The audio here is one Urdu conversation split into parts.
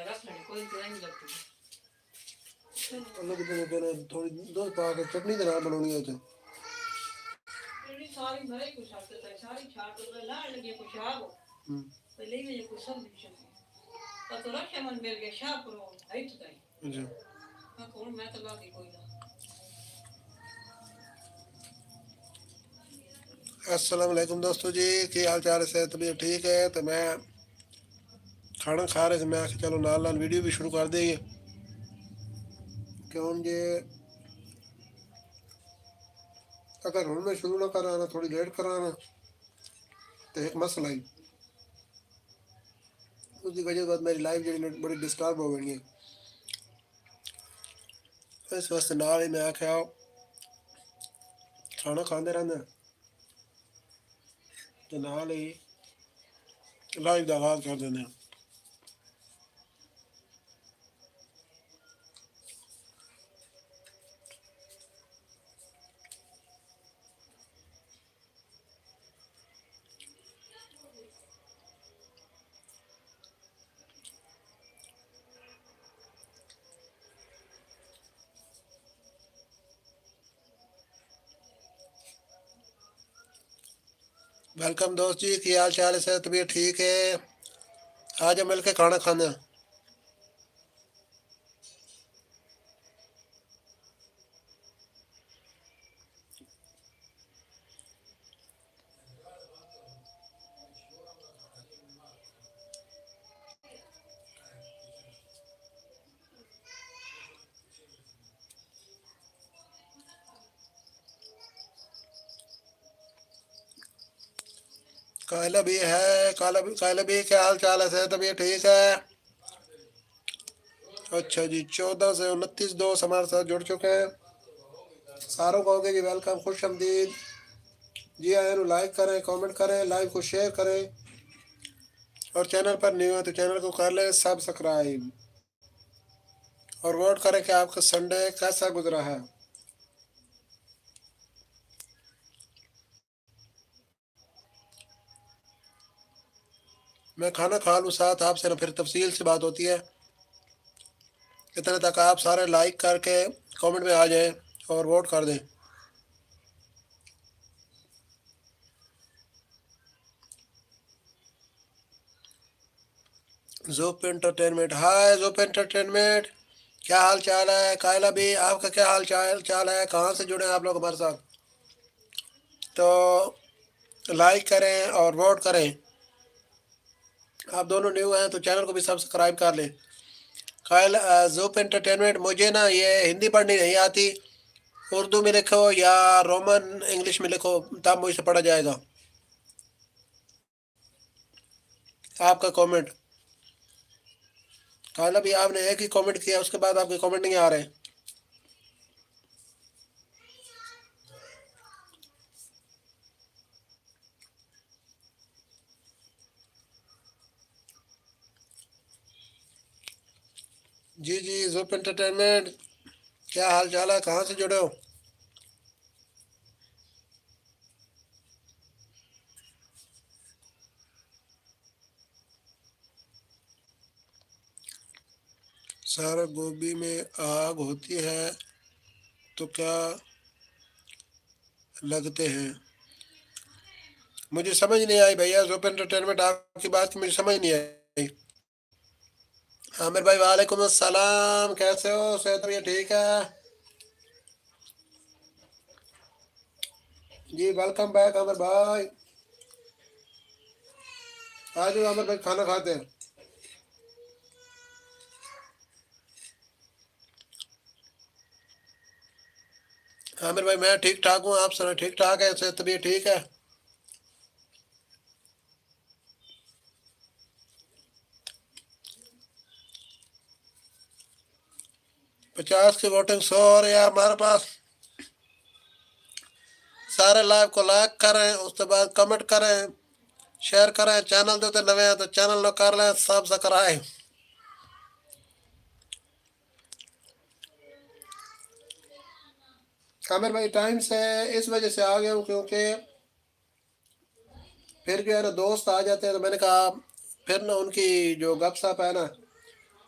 اللہ کی طرف پھر تھوڑی دودھ پا کے چٹنی دے نال بنانی ہے ساری بھائی کو چھاڑ تے ساری چھاڑ تے لا لگے کو شاہ تے لے میں کو سب تو رکھے من مل گیا شاہ پرو ہائٹ تائی جی ہاں کون میں تو لا دی کوئی نہ السلام علیکم دوستو جی کی حال چال ہے طبیعت ٹھیک ہے تو میں کھانا کھا رہے تھے میں چلو نال نال ویڈیو بھی شروع کر دیں کیوں جی اگر ہوں میں شروع نہ کرانا تھوڑی لیٹ کرانا تو ایک مسئلہ ہی اس کی وجہ بعد میری لائف جی بڑی ڈسٹرب ہو گئی ہے اس واسطے نال ہی میں آخیا کھانا کھانے رہنا تو نال ہی لائف کا آغاز کر دینا ویلکم دوست جی کی حال چال ہے طبیعت ٹھیک ہے آج ہم مل کے کھانا کھانا کائلہ بھی ہے کائلہ بھی کیا حال چال ہے طبیعت ٹھیک ہے اچھا جی 14 سے 29 دوست ہمارے ساتھ جڑ چکے ہیں ساروں کو ہوگے جی ویلکم خوش آمدید جی آئے لائک کریں کامنٹ کریں لائیو کو شیئر کریں اور چینل پر نیو ہے تو چینل کو کر لیں سبسکرائب اور ووٹ کریں کہ آپ کا سنڈے کیسا گزرا ہے میں کھانا کھا لوں ساتھ آپ سے نہ پھر تفصیل سے بات ہوتی ہے اتنے تک آپ سارے لائک کر کے کامنٹ میں آ جائیں اور ووٹ کر دیں زوپ انٹرٹینمنٹ ہائے زوپ انٹرٹینمنٹ کیا حال چال ہے قائلہ بھی آپ کا کیا حال چال ہے کہاں سے جڑے ہیں آپ لوگ ہمارے ساتھ تو لائک کریں اور ووٹ کریں آپ دونوں نیو ہیں تو چینل کو بھی سبسکرائب کر لیں قائل زوپ انٹرٹینمنٹ مجھے نا یہ ہندی پڑھنی نہیں آتی اردو میں لکھو یا رومن انگلش میں لکھو تب مجھ سے پڑھا جائے گا آپ کا کامنٹ قائلہ بھی آپ نے ایک ہی کامنٹ کیا اس کے بعد آپ کے کامنٹ نہیں آ رہے جی زوپ انٹرٹینمنٹ کیا حال چال ہے کہاں سے جڑے ہو سارا گوبھی میں آگ ہوتی ہے تو کیا لگتے ہیں مجھے سمجھ نہیں آئی بھیا زوپ انٹرٹینمنٹ آپ کی بات مجھے سمجھ نہیں آئی عامر بھائی وعلیکم السلام کیسے ہو صحت بھی ٹھیک ہے جی ویلکم بیک عامر بھائی آج عامر بھائی کھانا کھاتے ہیں عامر بھائی میں ٹھیک ٹھاک ہوں آپ سنا ٹھیک ٹھاک ہے صحت بھی ٹھیک ہے پچاس کی ووٹنگ 100 اور یار ہمارے پاس سارے لائیو کو لائک کریں اس کے بعد کمنٹ کریں شیئر کریں چینل دے نوے ہیں تو چینل نو کر لیں سبسکرائب عامر بھائی ٹائم سے اس وجہ سے آ گیا ہوں کیونکہ پھر جو ہے نا دوست آ جاتے ہیں تو میں نے کہا پھر نا ان کی جو گپ سپ ہے نا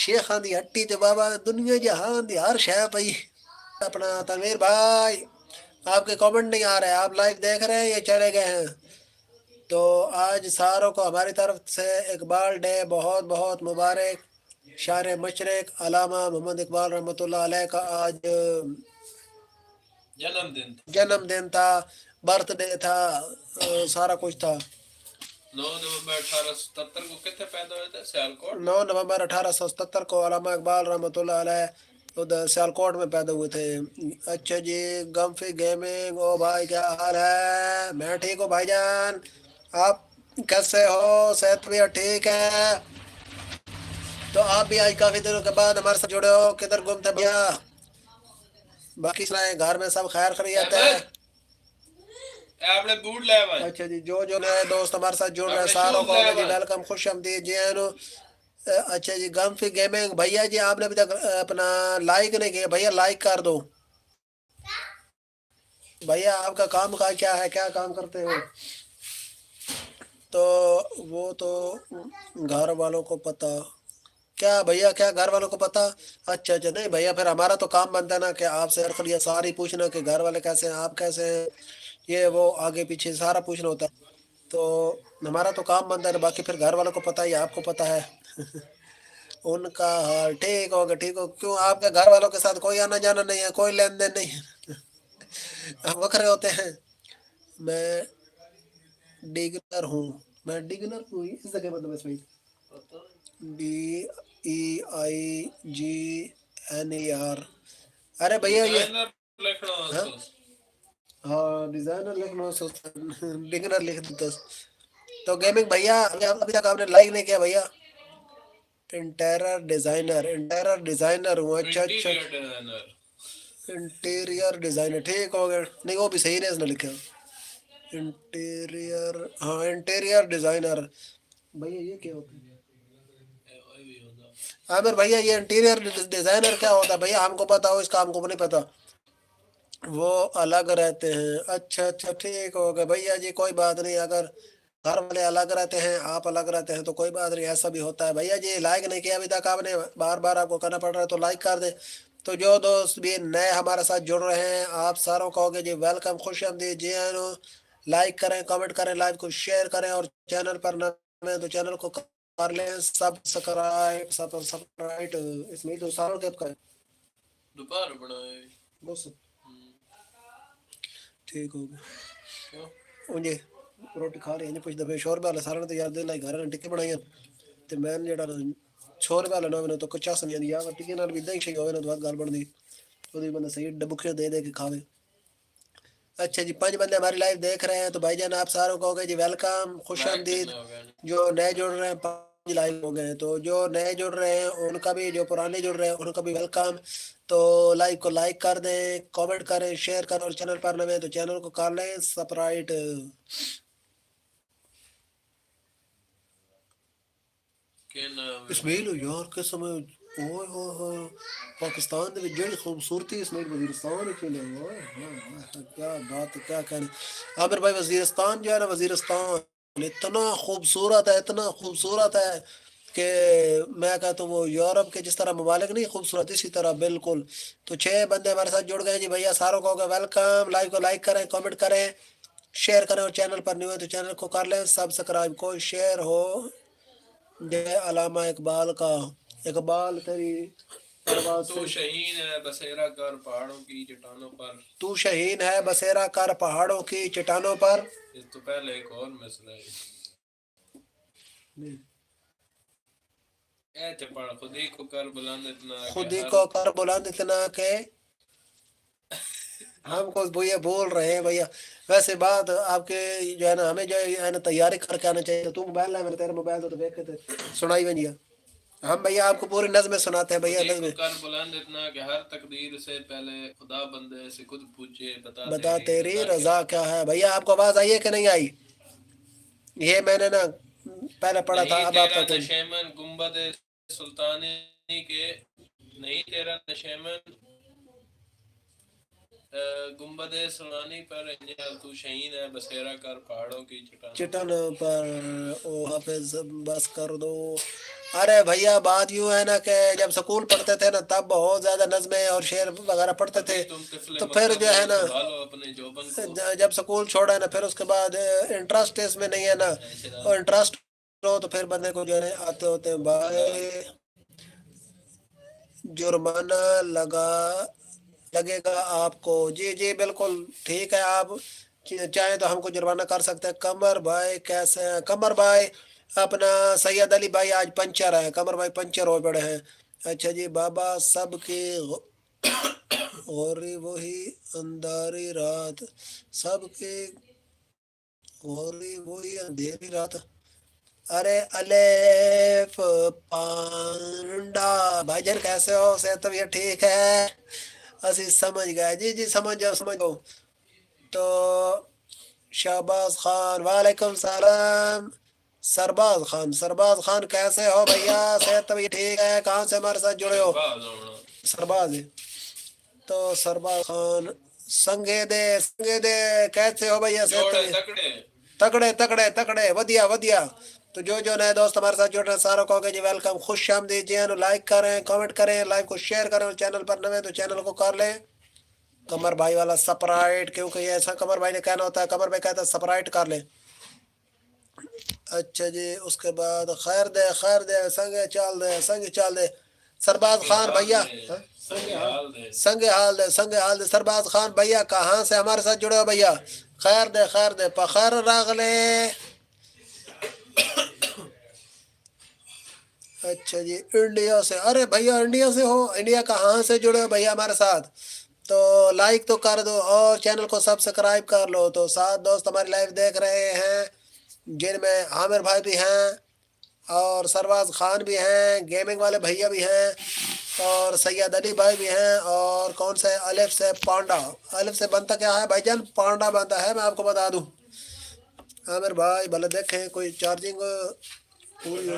شیخاں دی ہٹی تے بابا دنیا جہان دی ہر شے پئی. اپنا تنویر بھائی آپ کے کامنٹ نہیں آ رہے, آپ لائیو دیکھ رہے ہیں یا چلے گئے ہیں؟ تو آج ساروں کو ہماری طرف سے اقبال ڈے بہت بہت مبارک. شاعر مشرق علامہ محمد اقبال رحمۃ اللہ علیہ کا آج جنم دن تھا, برتھ ڈے تھا, سارا کچھ تھا. 9 نومبر 1877 کو کتنے پیدا ہوئے تھے؟ سیالکوٹ. 9 نومبر 1877 کو علامہ اقبال رحمۃ اللہ علیہ ادھر سیالکوٹ میں پیدا ہوئے تھے. اچھا جی, گمفی گیمنگ, او بھائی کیا حال ہے؟ میں ٹھیک ہوں بھائی جان, آپ کیسے ہو؟ صحت بھی ٹھیک ہے؟ تو آپ بھی آج کافی دنوں کے بعد ہمارے ساتھ جڑے ہو, کدھر گم تھے بھیا؟ باقی سنائیں, گھر میں سب خیر خیریت ہے؟ اپنے بوٹ لے آئے. اچھا جی, جو نئے دوست ہمارے ساتھ جڑ رہے ہیں ساروں کو جی ویلکم, خوش آمدید جی اینو. اچھا جی, گمفی گیمنگ بھیا جی آپ نے ابھی تک اپنا لائک نہیں کیا, بھیا لائک کر دو. بھیا آپ کا کام کا کیا ہے, کیا کام کرتے ہو؟ تو وہ تو گھر والوں کو پتا. کیا بھیا, کیا گھر والوں کو پتا؟ اچھا اچھا, نہیں بھیا پھر ہمارا تو کام بنتا ہے نا کہ آپ سے خیریت ساری پوچھنا کہ گھر والے کیسے ہیں, آپ کیسے ہیں, یہ وہ آگے پیچھے سارا پوچھنا ہوتا ہے. تو ہمارا تو کام بنتا ہے, باقی پھر گھر والوں کو پتا ہے یا آپ کو پتا ہے. ان کا حال ٹھیک ہوگا, ٹھیک ہو. کیوں آپ کے گھر والوں کے ساتھ کوئی آنا جانا نہیں ہے, کوئی لین دین نہیں ہے؟ وکھرے ہوتے ہیں. میں ڈگنر ہوں, میں ڈگنر ہوں, اس جگہ مطلب ہے DIEIGNER. ارے بھیا یہ لکھنا ہاں ہاں ڈیزائنر لکھنا ڈگنر لکھ دیتا. تو گیمنگ بھیا ابھی تک آپ نے لائک نہیں کیا بھیا. انٹیرر ڈیزائنر ہوں. اچھا اچھا, انٹیریئر ڈیزائنر ٹھیک ہو گیا. نہیں وہ بھی صحیح ہے, اس نے لکھا انٹیریئر, ہاں انٹیریئر ڈیزائنر. بھیا یہ کیا ہوتا ہے عامر بھیا, یہ انٹیریئر ڈیزائنر کیا ہوتا ہے بھیا؟ ہم کو پتا ہو, اس کا ہم کو نہیں پتا. وہ الگ رہتے ہیں. اچھا اچھا ٹھیک ہو گیا بھیا جی, کوئی بات نہیں. اگر گھر والے الگ رہتے ہیں, آپ الگ رہتے ہیں تو کوئی بات نہیں, ایسا بھی ہوتا ہے. بھیا جی لائک نہیں کیا ابھی تک آپ نے, بار بار آپ کو کرنا پڑ رہا ہے, تو لائک کر دیں. تو جو دوست بھی نئے ہمارے ساتھ جڑ رہے ہیں, آپ ساروں کو ہوگے جی ویلکم, خوش آمدید جی اینو. لائک کریں, کمنٹ کریں, لائیو کو شیئر کریں, اور چینل پر نہ تو چینل کو کر لیں سبسکرائب. اس میں تو ساروں کے کریں دوپہر بنائے بس ٹھیک ہو گیا. انجے روٹی کھا رہے ہیں, پوچھ دفعہ شور والا سارا تو یار دل لائی گھر ٹکے بنائی تے میں جڑا چھور والا نہ تو کچا سمجھ دیا ٹکے نال بھی دہی شہی ہوئے نا تو گل بن دی وہ بندہ صحیح ڈبکے دے دے کے کھاوے. اچھا جی, 5 بندے ہماری لائف دیکھ رہے ہیں, تو بھائی جان آپ ساروں کو ہو گئے جی ویلکم, خوش آمدید. جو نئے جڑ رہے ہیں 5 لائف ہو گئے ہیں, تو جو نئے جڑ رہے ہیں ان کا بھی, جو پرانے جڑ رہے ہیں ان کا بھی ویلکم. تو لائیو کو لائک کر دیں, کامنٹ کریں, شیئر کریں, اور چینل پر نئے تو چینل کو کر لیں سبسکرائب. اسماعیل یار قسم اوئے ہوئے ہوئے پاکستان دے جڑی خوبصورتی اسماعیل وزیرستان چلے ہوئے کیا بات, کیا کہنے. عامر بھائی وزیرستان جو ہے نا, وزیرستان اتنا خوبصورت ہے, اتنا خوبصورت ہے کہ میں کہتا ہوں وہ یورپ کے جس طرح ممالک نہیں خوبصورت, اسی طرح بالکل. تو 6 بندے ہمارے ساتھ جڑ گئے جی بھیا, ساروں کو ہوگا ویلکم. لائیو کو لائک کریں, کامنٹ کریں, شیئر کریں, اور چینل پر نہیں ہوئے تو چینل کو کر لیں سبسکرائب. کوئی شیئر ہو جے علامہ اقبال کا, اقبال تیری پرواز تو سے شہین ہے بسیرا کر پہاڑوں کی چٹانوں پر, تو شہین ہے بسیرا کر پہاڑوں کی چٹانوں پر. اس تو پہلے ایک اور مسئلہ ہے, اے چپڑ خودی کو کر بلند اتنا کہ خودی کو کر بلند اتنا کہ ہم کو بھیا بول رہے ہیں بھیا. ویسے بات آپ کے جو ہے نا, ہمیں جو ہے نا تیاری کر کے آنا چاہیے. تو موبائل ہے میرے, تیرے موبائل تو دیکھ کے سنائی بنی. ہم بھیا آپ کو پوری نظمیں سناتے ہیں بھیا. خودی کو کر بلند اتنا کہ ہر تقدیر سے پہلے خدا بندے سے خود پوچھے بتا تیری رضا کیا ہے. بھیا آپ کو آواز آئی ہے کہ نہیں آئی؟ یہ میں نے نا پہلے پڑھا تھا, اب آپ تیرا کا نشیمن گنبد سلطانی کے, نہیں تیرا نشیمن گنبد سلانی پر تو شہین ہے بسیرا کر پہاڑوں کی چٹان چٹن پر او حافظ بس کر دو. ارے بھیا بات یوں ہے نا کہ جب سکول پڑھتے تھے نا تب بہت زیادہ نظمیں اور شعر وغیرہ پڑھتے تھے. تم طفل تو پھر مکہ جو ہے کو نا سنبھالو اپنے جوبن کو. جب سکول چھوڑا ہے نا پھر اس کے بعد انٹرسٹ اس میں نہیں ہے نا, اور انٹرسٹ ہو تو پھر بندے کو جو ہے آتے ہوتے ہیں بھائی جرمانہ لگے گا آپ کو. جی جی بالکل ٹھیک ہے, آپ چاہیں تو ہم کو جرمانہ کر سکتے ہیں. قمر بھائی کیسے ہیں؟ قمر بھائی اپنا سید علی بھائی آج پنچر ہے, قمر بھائی پنچر ہو پڑے ہیں. اچھا جی بابا سب کی غوری وہی اندھیری رات, سب کی غوری وہی اندھیری رات. ارے الف پانڈا بھائی جان کیسے ہو؟ صحت طبیعت ٹھیک ہے؟ اسی سمجھ گئے. جی جی سمجھ جاؤ سمجھ جاؤ. تو شہباز خان وعلیکم السلام. سرباز خان کیسے ہو بھیا؟ صحت طبیعت ٹھیک ہے؟ کہاں سے ہمارے ساتھ جڑے ہو؟ باز ہونا سرباز ہے. تو سرباز خان سنگے دے کیسے ہو بھیا؟ صحت جوڑے طبیعت تکڑے تکڑے ودیا. تو جو نئے دوست ہمارے ساتھ جڑ رہے ہیں ساروں کو جی ویلکم, خوش آمدید. جی لائک کریں, کامنٹ کریں, لائک کو شیئر کریں, اور چینل پر نوے تو چینل کو کر لیں قمر بھائی والا سپرائٹ, کیونکہ یہ ایسا قمر بھائی نے کہنا ہوتا ہے. قمر بھائی کہتا ہے سپرائٹ کر لیں. اچھا جی اس کے بعد خیر دے سنگے چال دے سرباز خان بھیا سنگ حال دے سرباز خان بھیا کہاں سے ہمارے ساتھ جڑے ہو بھیا؟ خیر دے پخیر راغلے. اچھا جی انڈیا سے, ارے بھیا انڈیا سے ہو؟ انڈیا کہاں سے جڑے ہو بھیا ہمارے ساتھ؟ تو لائک تو کر دو اور چینل کو سبسکرائب کر لو. تو 7 دوست ہماری لائف دیکھ رہے ہیں جن میں عامر بھائی بھی ہیں اور سرباز خان بھی ہیں, گیمنگ والے بھیا بھی ہیں, اور سید علی بھائی بھی ہیں, اور کون سے الف سے پانڈا. الف سے بنتا کیا ہے بھائی جان؟ پانڈا بنتا ہے, میں آپ کو بتا دوں. عامر بھائی بھلے دیکھیں کوئی چارجنگ پوری ہو.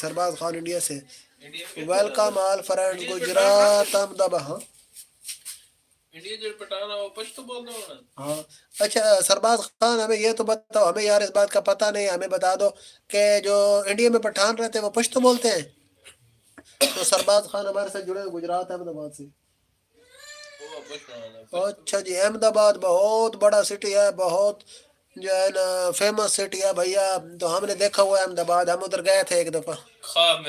سرباز خان انڈیا سے welcome all friend Gujarat Ahmedabad. ہاں انڈیا جو پٹانا وہ پشتو بولنا ہونا. ہاں اچھا سرباز خان ہمیں یہ تو بتاؤ, ہمیں یار اس بات کا پتہ نہیں, ہمیں بتا دو کہ جو انڈیا میں پٹھان رہتے ہیں وہ پشتو بولتے ہیں. تو سرباز خان ہمارے ساتھ جڑے ہیں گجرات احمد آباد سے. اچھا جی احمد آباد بہت بڑا سٹی ہے, بہت جو ہے نا فیمس سٹی ہے بھیا. تو ہم نے دیکھا ہوا ہے احمد آباد, ہم ادھر گئے تھے ایک دفعہ. خواب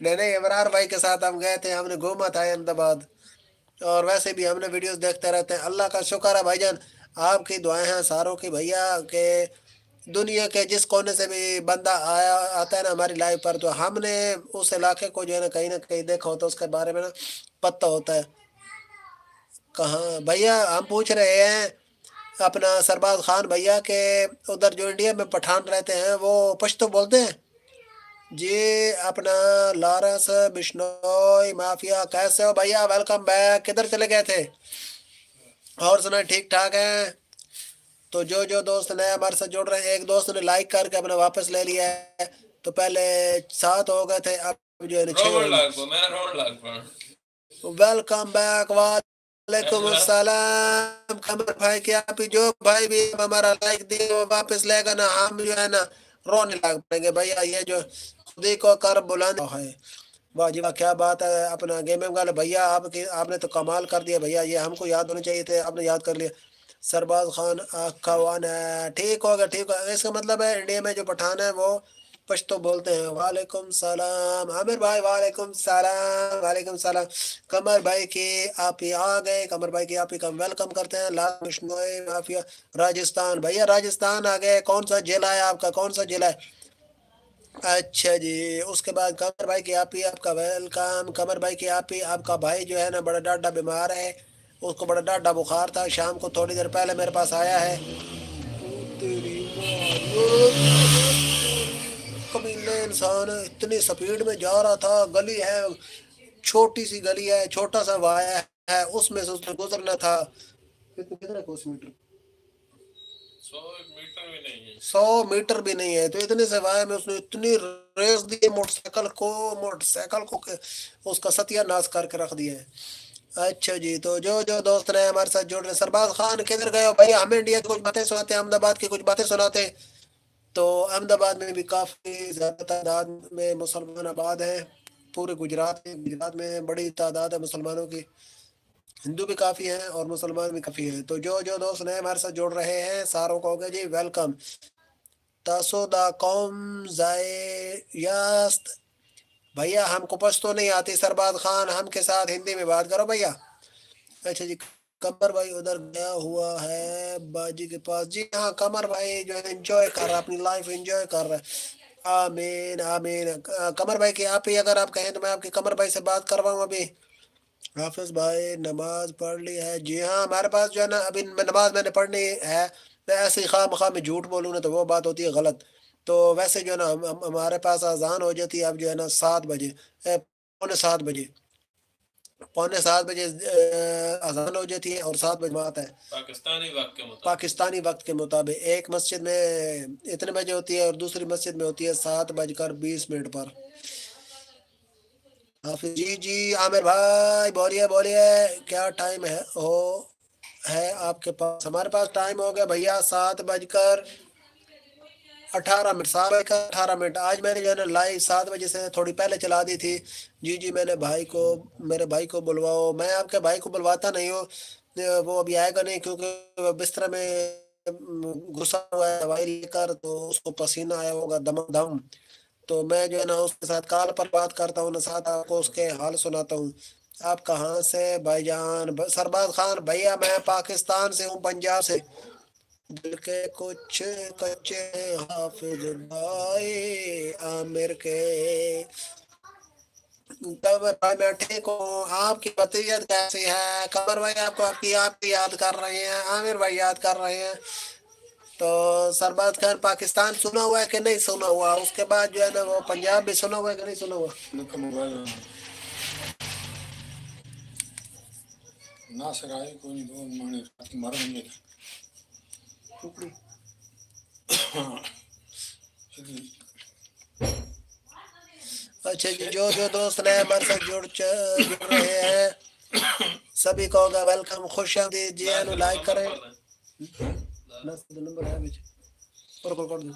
میں نہیں ابرار بھائی کے ساتھ ہم گئے تھے, ہم نے گھوما تھا احمد آباد. اور ویسے بھی ہم نے ویڈیوز دیکھتے رہتے ہیں. اللہ کا شکر ہے بھائی جان, آپ کی دعائیں ہیں ساروں کی بھیا کہ دنیا کے جس کونے سے بھی بندہ آتا ہے نا ہماری لائف پر, تو ہم نے اس علاقے کو جو ہے نہ کہیں دیکھا ہوتا ہے, اس کے بارے میں نا پتہ ہوتا ہے. کہاں بھیا ہم پوچھ رہے ہیں اپنا سرباز خان بھیا کہ ادھر جو انڈیا میں پٹھان رہتے ہیں وہ پشتو بولتے ہیں؟ جی اپنا لارنس بشنوئی مافیا کیسے ہو بھیا؟ Welcome back. کدھر چلے گئے تھے؟ اور سنا ٹھیک ٹھاک ہیں؟ تو جو دوست نئے ہمارے ساتھ جڑ رہے ہیں, ایک دوست نے لائک کر کے اپنا واپس لے لیا ہے. تو پہلے 7 ہو گئے تھے, اب جو ہے 6 ہو گئے. Welcome back. وعلیکم السلام. قمر بھائی کی آپ جو بھائی بھی ہمارا لائک دی وہ واپس لے گا نا, ہم جو ہے نا رونے لگ پڑیں گے بھیا. یہ جو خودی کو کر بلند ہے. واہ جی واہ کیا بات ہے. اپنا گیمنگ والے بھیا آپ نے تو کمال کر دیا بھیا, یہ ہم کو یاد ہونے چاہیے تھے, آپ نے یاد کر لیا. سرباز خان اخوان ہے, ٹھیک ہوگا ٹھیک ہوگا. اس کا مطلب ہے انڈیا میں جو پٹھان ہے وہ پشتو بولتے ہیں. وعلیکم السلام عامر بھائی. وعلیکم السلام. قمر بھائی کی آپ ہی آ گئے. قمر بھائی کی آپ ہی کا ویلکم کرتے ہیں. لال بشنوئی مافیا راجستھان بھیا, راجستھان آ گئے. کون سا ضلع ہے آپ کا؟ کون سا ضلع ہے؟ اچھا جی اس کے بعد قمر بھائی کی آپ ہی آپ کا ویلکم. قمر بھائی کی آپ ہی آپ کا بھائی جو ہے نا بڑا ڈاڈا بیمار ہے, اس کو بڑا ڈاڈا بخار تھا. شام کو تھوڑی دیر پہلے میرے پاس آیا ہے. کمینے انسان اتنی سپیڈ میں جا رہا تھا, گلی ہے چھوٹی سی گلی ہے, چھوٹا سا وایا ہے, اس میں سے اس نے گزرنا تھا. کتنا کوس میٹر؟ 100 میٹر بھی نہیں ہے. تو اتنے سے وائے میں اس نے اتنی ریس دی موٹر سائیکل کو کہ اس کا ستیہ ناش کر کے رکھ دیا ہے. اچھا جی، تو جو جو دوست نئے ہمارے ساتھ جڑ رہے ہیں، سرباز خان کدھر گئے ہو بھائی؟ ہمیں انڈیا کی کچھ باتیں سناتے ہیں، احمد آباد کی کچھ باتیں سناتے ہیں۔ تو احمد آباد میں بھی کافی زیادہ تعداد میں مسلمان آباد ہیں، پورے گجرات میں بڑی تعداد ہے مسلمانوں کی، ہندو بھی کافی ہیں اور مسلمان بھی کافی ہیں۔ تو جو جو دوست نئے ہمارے ساتھ جڑ رہے ہیں ساروں کو ہوگا جی ویلکم۔ تاسو دا قوم زائے یاست بھیا، ہم کو پشتو نہیں آتی سرباز خان، ہم کے ساتھ ہندی میں بات کرو بھیا۔ اچھا جی، قمر بھائی ادھر گیا ہوا ہے باجی کے پاس، جی ہاں قمر بھائی جو ہے انجوائے کر رہا ہے، اپنی لائف انجوائے کر رہا ہے۔ آمین آمین۔ قمر بھائی کی آپ ہی اگر آپ کہیں تو میں آپ کی قمر بھائی سے بات کرواؤں ابھی۔ حافظ بھائی نماز پڑھ لی ہے؟ جی ہاں ہمارے پاس جو ہے نا ابھی نماز میں نے پڑھنی ہے، میں ایسے ہی خواہ مخواہ میں جھوٹ بولوں نا تو وہ بات ہوتی ہے غلط۔ تو ویسے جو ہے نا ہمارے پاس اذان ہو جاتی ہے اب جو ہے نا 7 بجے، پونے 7 بجے، پونے 7 بجے اذان ہو جاتی ہے اور 7 بجے بات ہے پاکستانی وقت کے مطابق۔ پاکستانی وقت کے مطابق۔ ایک مسجد میں اتنے بجے ہوتی ہے اور دوسری مسجد میں ہوتی ہے 7:20 پر۔ حافظ جی جی عامر بھائی بولیے بولیے، کیا ٹائم ہے آپ کے پاس؟ ہمارے پاس ٹائم ہو گیا بھیا 7:18۔ 7:18۔ آج میں نے جو ہے نا لائیو 7 بجے سے تھوڑی پہلے چلا دی تھی۔ جی جی میرے بھائی کو بلواؤ، میں آپ کے بھائی کو بلواتا نہیں ہوں، وہ ابھی آئے گا نہیں کیونکہ وہ بستر میں گھسا ہوا ہے دوائی لے کر، تو اس کو پسینہ آیا ہوگا دم دم، تو میں جو ہے نا اس کے ساتھ کال پر بات کرتا ہوں، ساتھ آپ کو اس کے حال سناتا ہوں۔ آپ کہاں سے بھائی جان؟ سرباز خان بھیا میں پاکستان سے ہوں، پنجاب سے۔ دل کے کچھ کچے حافظ بھائی عامر کے، قمر بھائی میں ٹھیک ہوں، آپ کی بطیت کیسی ہے؟ قمر بھائی آپ کی یاد کر رہے ہیں، عامر بھائی یاد کر رہے ہیں۔ تو سرباز خان پاکستان سنا ہوا ہے کہ نہیں سنا ہوا؟ اس کے بعد جو ہے نا وہ پنجاب بھی سنا ہوا ہے کہ نہیں سنا ہوا؟ اچھا جی، جو جو دوست نئے ہمارے ساتھ جڑ رہے ہیں سبھی کو ہوگا ویلکم، خوش آمدید جی، اینو لائک کریں۔ نمبر ہے بیچ اور کر دوں۔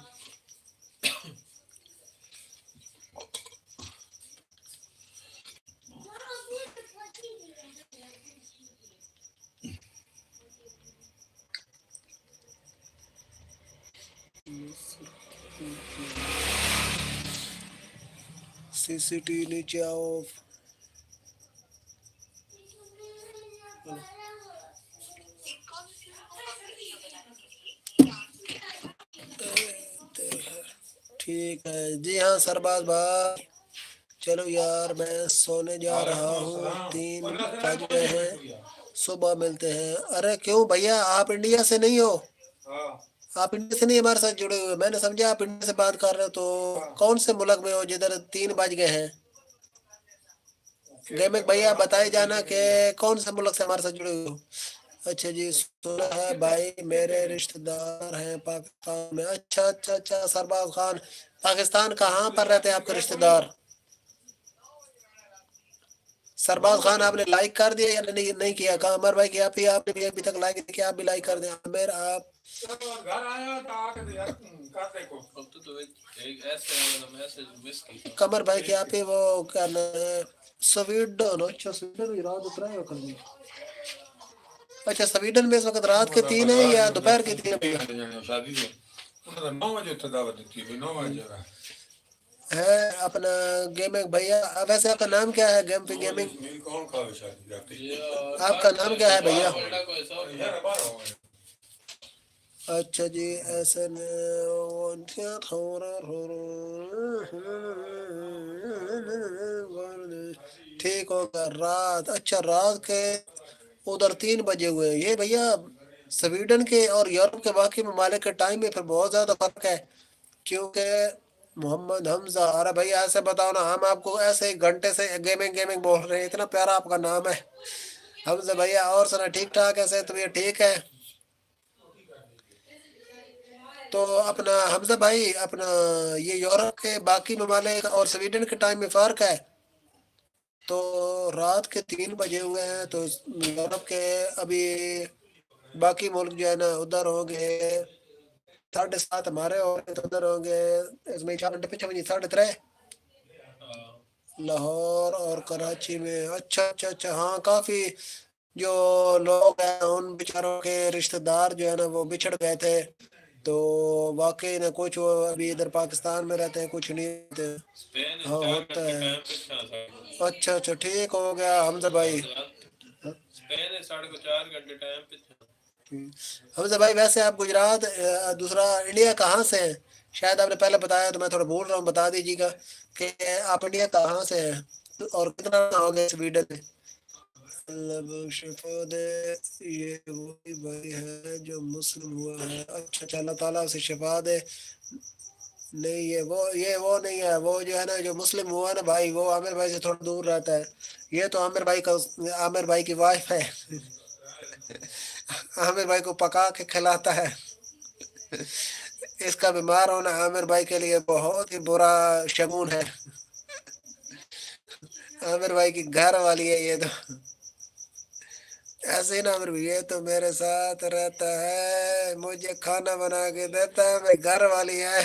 CCTV نیچے آؤ۔ ٹھیک ہے جی ہاں سرباز بھائی، چلو یار میں سونے جا رہا ہوں، 3 بج گئے ہیں، صبح ملتے ہیں۔ ارے کیوں بھیا آپ انڈیا سے نہیں ہو؟ آپ انڈیا سے نہیں ہمارے ساتھ جڑے ہوئے؟ میں نے سمجھا آپ انڈیا سے بات کر رہے ہو، تو کون سے ملک میں ہو جدھر 3 بج گئے ہیں؟ گیمک بھیا بتائے جانا کہ کون سے ملک سے ہمارے ساتھ جڑے ہوئے ہو؟ اچھا جی سنا ہے بھائی میرے رشتہ دار ہیں پاکستان میں۔ اچھا اچھا اچھا سرباز خان، پاکستان کہاں پر رہتے ہیں آپ کے رشتہ دار؟ سرباز خان آپ نے لائک کر دیا یا نہیں کیا؟ کہا عمر بھائی کہ آپ نے بھی ابھی تک لائک نہیں کیا، آپ بھی لائک کر دیں۔ عامر آپ ایک ایسے والا میسج مس کی۔ قمر بھائی کہ آپ ہی وہ کرنا ہے سویڈن۔ اچھا سویڈن میں رات اترا ہے کل میں؟ اچھا سویڈن میں اس وقت رات کے 3 ہے یا دوپہر کے 3 ہے؟ اپنا گیمنگ بھیا، ویسے آپ کا نام کیا ہے؟ گیم پہ گیمنگ آپ کا نام کیا ہے بھیا؟ اچھا جی ایسے ٹھیک ہوگا رات، اچھا رات کے ادھر 3 بجے ہوئے یہ بھیا۔ سویڈن کے اور یورپ کے باقی ممالک کے ٹائم میں پھر بہت زیادہ فرق ہے، کیونکہ محمد حمزہ، ارے بھائی ایسے بتاؤ نا، ہم آپ کو ایسے گھنٹے سے گیمنگ بول رہے ہیں، اتنا پیارا آپ کا نام ہے حمزہ بھیا۔ اور سنا ٹھیک ٹھاک ہے؟ تو یہ ٹھیک ہے؟ تو اپنا حمزہ بھائی اپنا یہ یورپ کے باقی ممالک اور سویڈن کے ٹائم میں فرق ہے؟ تو رات کے 3 بجے ہوئے ہیں، تو یورپ کے ابھی باقی ملک جو ہے نا ادھر ہوں گے 7:30 ہمارے، اور تو ادھر ہوں گے اس میں 4 گھنٹے پیچھے بجے 3:30 لاہور اور کراچی میں۔ اچھا اچھا اچھا، ہاں کافی جو لوگ ہیں ان بیچاروں کے رشتہ دار جو ہے نا وہ بچھڑ گئے تھے، تو واقعی نا کچھ وہ ابھی ادھر پاکستان میں رہتے ہیں، کچھ نہیں رہتے۔ اسپین ہاں 4 ہوتا گھنٹے ہے۔ ٹائم پیچھے اچھا اچھا ٹھیک ہو گیا حمزہ بھائی۔ اسپین 4.5 گھنٹے ٹائم پیچھے۔ حمزہ بھائی ویسے آپ گجرات دوسرا انڈیا کہاں سے ہیں؟ شاید آپ نے پہلے بتایا تو میں تھوڑا بھول رہا ہوں، بتا دیجیے گا کہ آپ انڈیا کہاں سے ہیں اور کتنا ہو گیا اس ویڈیو میں۔ اللہ شفا دے، یہ وہی بھائی ہے جو مسلم ہوا ہے۔ اچھا اچھا، اللہ تعالیٰ اسے شفا دے۔ نہیں یہ وہ نہیں ہے، وہ جو ہے نا جو مسلم ہوا نا بھائی، وہ عامر بھائی سے تھوڑا دور رہتا ہے۔ یہ تو عامر بھائی کی وائف ہے، عامر بھائی کو پکا کے کھلاتا ہے۔ اس کا بیمار ہونا عامر بھائی کے لیے بہت ہی برا شگون ہے۔ عامر بھائی کی گھر والی ہے یہ تو، ایسے ہی نا عامر بھائی، یہ تو میرے ساتھ رہتا ہے، مجھے کھانا بنا کے دیتا ہے، میری گھر والی ہے۔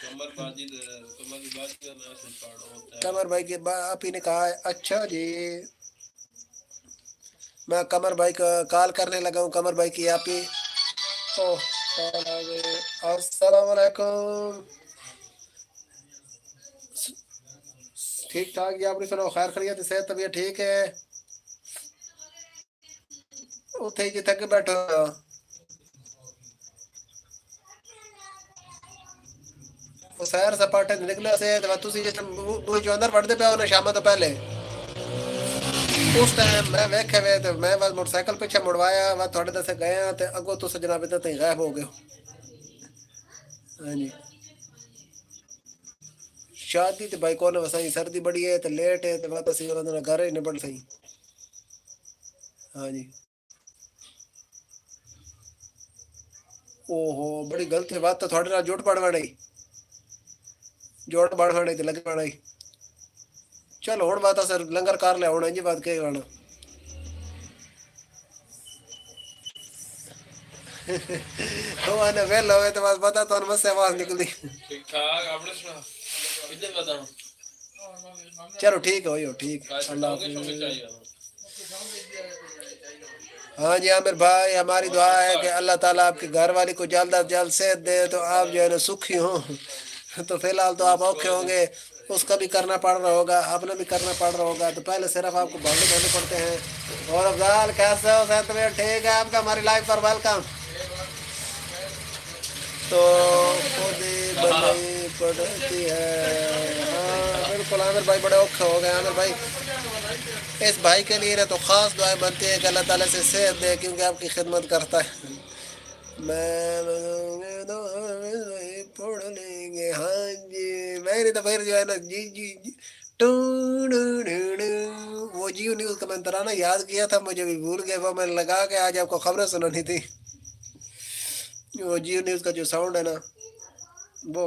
کمر باجی کا میسج پڑھو ہوتا ہے۔ قمر بھائی کے آپ ہی نے کہا ہے۔ اچھا جی، میں قمر بھائی کا کال کرنے لگا ہوں، قمر بھائی کی آپ ہی۔ اوہ، کال آ گئی۔ السلام علیکم۔ ٹھیک ٹھاک جی، آپ نے سناؤ خیر خیریت، صحت طبیعت ٹھیک ہے؟ اتھے جی تھک بیٹھو سیر سپاٹے نکلے سے تسی جو اندر پڑھتے پے ہونے شام تو پہلے اس ٹائم میں ویکھے وے تے میں بس موٹر سائیکل پیچھے مڑوایا وا تھوڑے دسے گئے ہاں تے اگوں تس جناب ادھر تھی غائب ہو گئے ہو۔ ہاں جی، شادی تے بھائی کون وسائی، سردی بڑی ہے تے لیٹ ہے تے بات اسی انہاں گھر ہی نبڑ سہی۔ ہاں جی، او ہو بڑی غلط بات تو تھوڑے نال جھوٹ پڑوانا ہی، جھوٹ پڑوانا تے لگ پڑا ہی۔ چلو ہن بات سر لنگر کر لیا ہن، انجی بات کے گانا۔ وہ انا ویل ہوئے تو بس پتہ تو بس آواز نکلدی۔ ٹھیک ٹھاک آپ نے سنا کتنے بتاؤں چلو ٹھیک ہے ہوئی ہو ٹھیک، اللہ شونگے حافظ۔ چاہیے۔ ہاں جی عامر بھائی، ہماری دعا ہے کہ اللہ تعالیٰ آپ کی گھر والی کو جلد از جلد صحت دے تو آپ جو ہے نا سکھی ہوں۔ تو فی الحال تو آپ اوکھے ہوں گے، اس کا بھی کرنا پڑ رہا ہوگا، اپنا بھی کرنا پڑ رہا ہوگا، تو پہلے صرف آپ کو بھاگے دھونے پڑتے ہیں۔ اور افضال کیسے ہو، صحت میں ٹھیک ہے آپ کا؟ ہماری لائف پر ویلکم۔ تو خود ہی بنائی پڑتی ہے۔ ہاں بالکل عامر بھائی بڑے اوکھے ہو گئے۔ عامر بھائی اس بھائی کے لیے نا تو خاص دعائیں بنتی ہے کہ اللہ تعالیٰ سے صحت دے، کیونکہ آپ کی خدمت کرتا ہے۔ میں پڑھ لیں گے، ہاں جی میں نے تو پھر جو ہے نا جی جی جی وہ جیو نیوز کا میں نے ترانہ یاد کیا تھا، مجھے بھی بھول گیا، وہ میں نے لگا کے آج آپ کو خبریں سنانی تھی۔ وہ جیو نیوز کا جو ساؤنڈ ہے نا وہ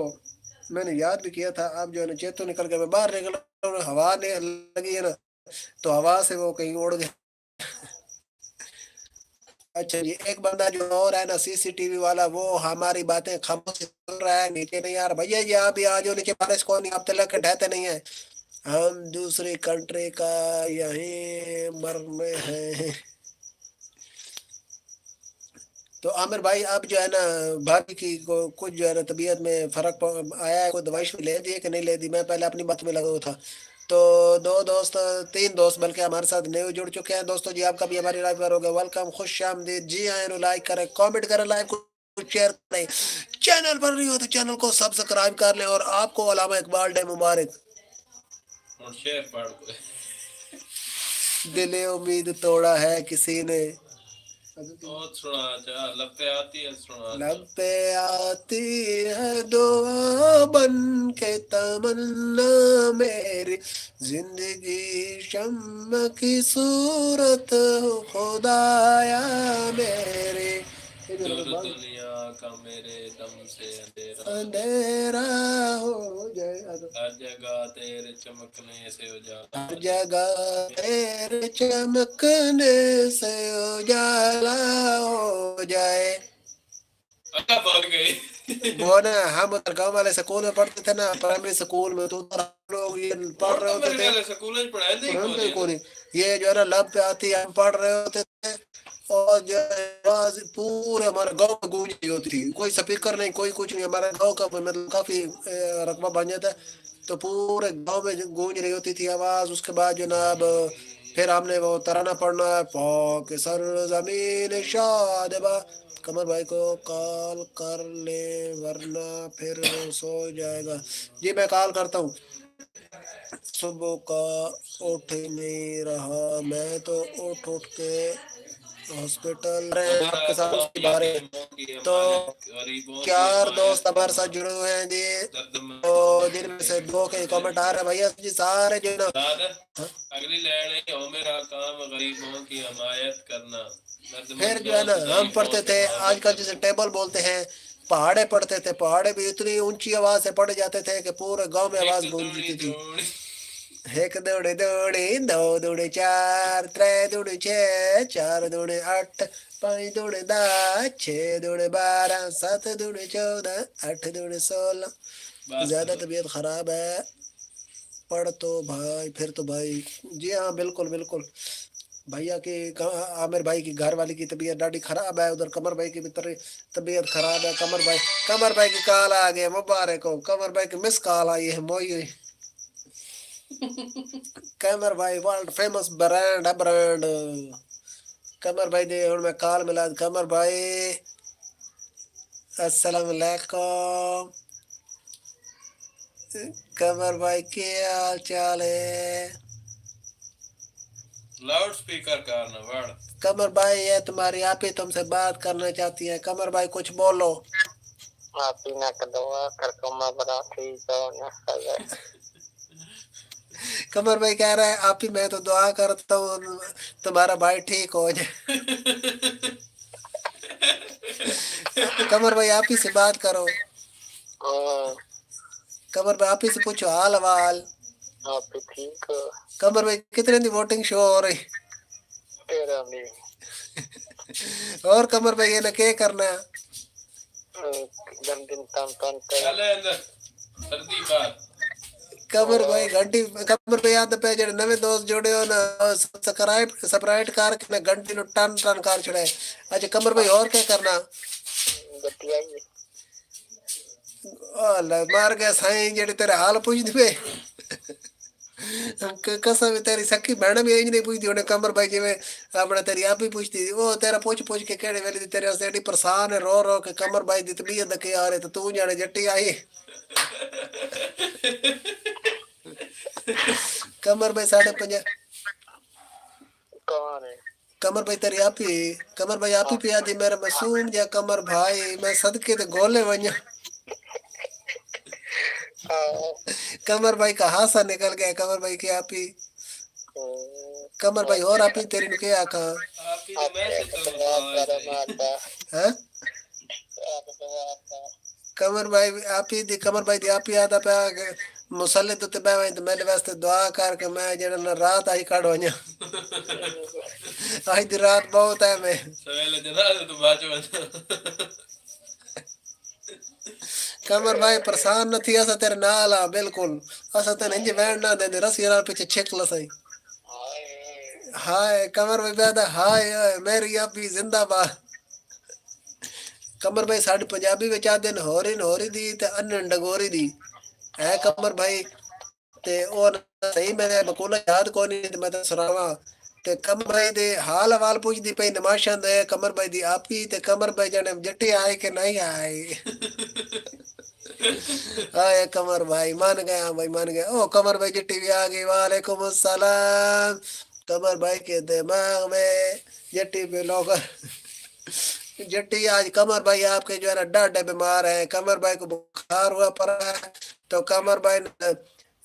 میں نے یاد بھی کیا تھا، آپ جو ہے نا چیتو نکل کے میں باہر نکلا، ہوا لگی ہے نا تو ہوا سے وہ کہیں اڑ گیا۔ اچھا جی، ایک بندہ جو اور ہے نا سی ٹی وی والا، وہ ہماری باتیں خاموشی سے سن رہا ہے، نیچے نہیں یار بھیا جی آپ بھی آ جاؤ نیچے، بارش کو نہیں آپ تلک کے ڈھہتے نہیں ہیں، ہم دوسری کنٹری کا یہیں مرنے ہیں۔ تو عامر بھائی آپ جو ہے نا بھابھی کی کچھ جو ہے نا طبیعت میں فرق آیا ہے، کوئی دوائی لے دی ہے کہ نہیں لے دی؟ میں پہلے اپنی بات میں لگا ہوا تھا۔ تو 3 دوست بلکہ ہمارے ساتھ نئے جڑ چکے ہیں دوستوں جی، آپ کا بھی ہماری لائف پر ہوگا ویلکم، خوش آمدید جی آئیں، لائک کریں، کامنٹ کریں، لائک کو شیئر کریں، چینل پر نہیں ہو تو چینل کو سبسکرائب کر لیں، اور آپ کو علامہ اقبال ڈے مبارک۔ اور شیئر پڑھ دو۔ دل امید توڑا ہے کسی نے، بہت سنا چاہ لب پہ آتی ہے سنا لب پہ آتی ہے دعا بن کے تمنا میری، زندگی شمع کی صورت ہو خدایا میرے، دور دنیا کا میرے دم سے اندھیرا ہو جائے. ہر جگہ تیرے چمکنے سے اجالا ہر جگہ تیرے چمکنے سے اجالا ہو جائے. اللہ بول گئی. وہ نا ہم ادھر گاؤں والے سکول میں پڑھتے تھے نا, پرائمری سکول میں, تو ادھر ہم لوگ یہ پڑھ رہے ہوتے تھے. سکول پڑھائے پڑھتے کو نہیں, یہ جو ہے نا لب پہ آتی ہم پڑھ رہے ہوتے تھے, اور جو ہے آواز پورے ہمارے گاؤں میں گونج رہی ہوتی تھی. کوئی سپیکر نہیں, کوئی کچھ نہیں. ہمارے گاؤں کا مطلب کافی رقبہ بن جاتا ہے, تو پورے گاؤں میں گونج رہی ہوتی تھی آواز. اس کے بعد جناب پھر ہم نے وہ ترانہ پڑھنا ہے, پاک سر زمین شادبہ. قمر بھائی کو کال کر لے ورنہ پھر وہ سو جائے گا. جی میں کال کرتا ہوں. صبح کا اٹھ نہیں رہا میں تو اٹھ کے ہاسپٹل آپ کے ساتھ اس کے بارے. تو چار دوست ہمارے ساتھ جڑے ہوئے ہیں جی, تو جن میں سے 2 کے کامنٹ آ رہے ہیں بھیا جی سارے جو ہے نا. اگلی لائن ہے ہو میرا کام غریبوں کی حمایت کرنا. پھر جو ہے نا ہم پڑھتے تھے آج کل جسے ٹیبل بولتے ہیں, پہاڑے پڑھتے تھے. پہاڑے بھی اتنی اونچی آواز سے پڑھ جاتے تھے کہ پورے گاؤں میں آواز گونجتی تھی. 1 2 2 2 2 4 3 2 6 4 2 8 5 2 10 6 2 12 7 2 14 8 2 16. زیادہ طبیعت خراب ہے پڑھ تو بھائی پھر تو بھائی. جی ہاں بالکل بالکل. بھیا کی عامر بھائی کی گھر والی کی طبیعت ڈاڈی خراب ہے. ادھر قمر بھائی کی بھی طبیعت خراب ہے. قمر بھائی کی کال آ گئی, مبارک ہو. قمر بھائی کی مس کال آئی ہے, موئی ہوئی. قمر بھائی ورلڈ فیمس برانڈ ہے برانڈ. قمر بھائی دے اور میں کال ملا. قمر بھائی السلام علیکم. قمر بھائی کیا حال چال ہے؟ لاؤڈ سپیکر کرنا وڑ. قمر بھائی یہ تمہاری آپ ہی تم سے بات کرنا چاہتی ہے. قمر بھائی کچھ بولو. آپ ہی نہ دعا کر کو میں بڑا ٹھیک ہوں. قمر بھائی کہہ رہا ہے آپ ہی میں تو دعا کرتا ہوں تمہارا بھائی ٹھیک ہو جائے. قمر بھائی آپ ہی سے بات کرو. قمر بھائی آپ ہی سے پوچھو حال حوال. آپ بھی ٹھیک ہو. قمر بھائی کتنے دی ووٹنگ شو ہو رہی؟ 13 بھی. اور قمر بھائی یہ نہ کیا کرنا ہے. دن تام تان کر چلے اندر سردی بات. قمر بھائی گھنٹی قمر بھائی آتے پہ جڑے نوے دوست جوڑے ہو نا سپرائٹ کار کے نا گھنٹی نو ٹن ٹن کار چھڑے. اچھا قمر بھائی اور کیا کرنا؟ گٹیا جی مار گیا سائیں جڑے تیرے حال پوچھ دے. قسم تیری سکی بہن بھی نہیں پوچھتی انہیں. قمر بھائی جی میں اپنا تیری آپ ہی پوچھتی وہ تیرا پوچھ کے کہڑے ویلے دی تیرے ایڈی پریشان ہے رو رو کہ قمر بھائی دی طبیعت دکھے آ رہے تو جانے جٹی آئی. قمر بھائی 50. کون ہے؟ قمر بھائی تیری آپ ہی. قمر بھائی آپ ہی پہ آدھی میرا معصوم جا قمر بھائی میں صدقے تے گولے ونجا. قمر بھائی کا ہاسا نکل گیا. قمر بھائی کی آپ ہی. قمر بھائی اور آپ ہی تیری نو کیا کہا. قمر بھائی آپ ہی دی. قمر بھائی دی آپ ہی آدھا پہ آگے مسلح تو تے بیوائیں تو میرے واسطے دعا کر کے میں جڑا رات آئی کھڑ ونجا. آج دی رات بہت ہے میں. سویلے جنازہ تو باچو. قمر بھائی پریشان نہ تھی اسا تیرے نال آ بالکل. اسا تے انج وین نہ دے رسی نال پیچھے چھک لسائی. ہائے قمر بھائی بیادہ ہائے میری ابھی زندہ باد. قمر بھائی ساڈی پنجابی وچ آدے ہوری دی تے انن ڈگوری دی. ہے قمر بھائی تے او صحیح میں مقولہ یاد کوئی نہیں تے میں تے سناواں. تے قمر بھائی دے حال حوال پوچھ دی پئی نماشاں دے. قمر بھائی دی آپ ہی تے قمر بھائی جانے جٹی آئے کہ نہیں آئے. آئے قمر بھائی مان گیا بھائی مان گیا. او قمر بھائی جٹی بھی آ گئی. وعلیکم السلام. قمر بھائی کے دماغ میں جٹی پہ لوگ جٹی آج قمر بھائی آپ کے جو ہے نا ڈاڈے بیمار ہیں. قمر بھائی کو بخار ہوا پڑا ہے تو قمر بھائی نے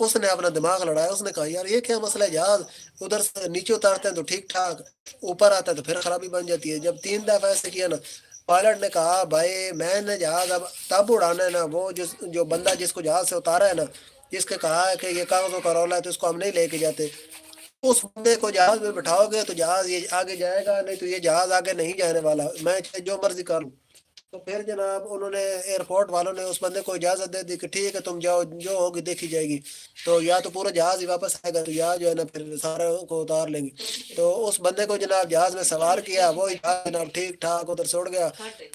اس نے اپنا دماغ لڑایا, اس نے کہا یار یہ کیا مسئلہ ہے, جہاز ادھر سے نیچے اتارتے ہیں تو ٹھیک ٹھاک, اوپر آتا ہے تو پھر خرابی بن جاتی ہے. جب 3 دفعہ ایسے کیا نا, پائلٹ نے کہا بھائی میں نے جہاز اب تب اڑانا ہے نا, وہ جو بندہ جس کو جہاز سے اتارا ہے نا, جس کے کہا ہے کہ یہ کاغذوں کا رولا ہے تو اس کو ہم نہیں لے کے جاتے, اس بندے کو جہاز میں بٹھاؤ گے تو جہاز یہ آگے جائے گا, نہیں تو یہ جہاز آگے نہیں جانے والا, میں چاہے جو مرضی کر لوں. تو پھر جناب انہوں نے ایئرپورٹ والوں نے اس بندے کو اجازت دے دی کہ ٹھیک ہے تم جاؤ, جو ہوگی دیکھی جائے گی. تو یا تو پورا جہاز ہی واپس آئے گا, تو یا جو ہے نا پھر سارے کو اتار لیں گے. تو اس بندے کو جناب جہاز میں سوار کیا, وہ جہاز جناب ٹھیک ٹھاک ادھر سے اڑ گیا,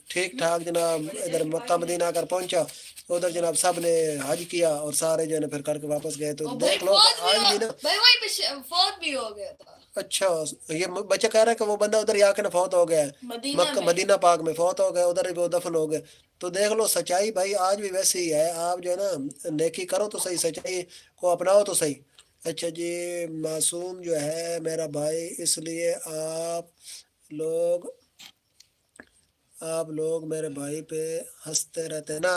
ٹھیک ٹھاک جناب ادھر مکہ مدینہ آ کر پہنچا. ادھر جناب سب نے حج کیا اور سارے جو ہے نا پھر کر کے واپس گئے. تو دیکھ لو آج بھی نا, بھائی وہیں پہ فوت بھی ہو گیا تھا. اچھا یہ بچہ کہہ رہا ہے کہ وہ بندہ ادھر ہی آ کے نا فوت ہو گیا ہے, مکہ مدینہ پاک میں فوت ہو گیا, ادھر ہی وہ دفن ہو گئے. تو دیکھ لو سچائی بھائی آج بھی ویسے ہی ہے, آپ جو ہے نا نیکی کرو تو صحیح, سچائی کو اپناؤ تو صحیح. اچھا جی, معصوم جو ہے میرا بھائی, اس لیے آپ لوگ میرے بھائی پہ ہنستے رہتے ہیں. نا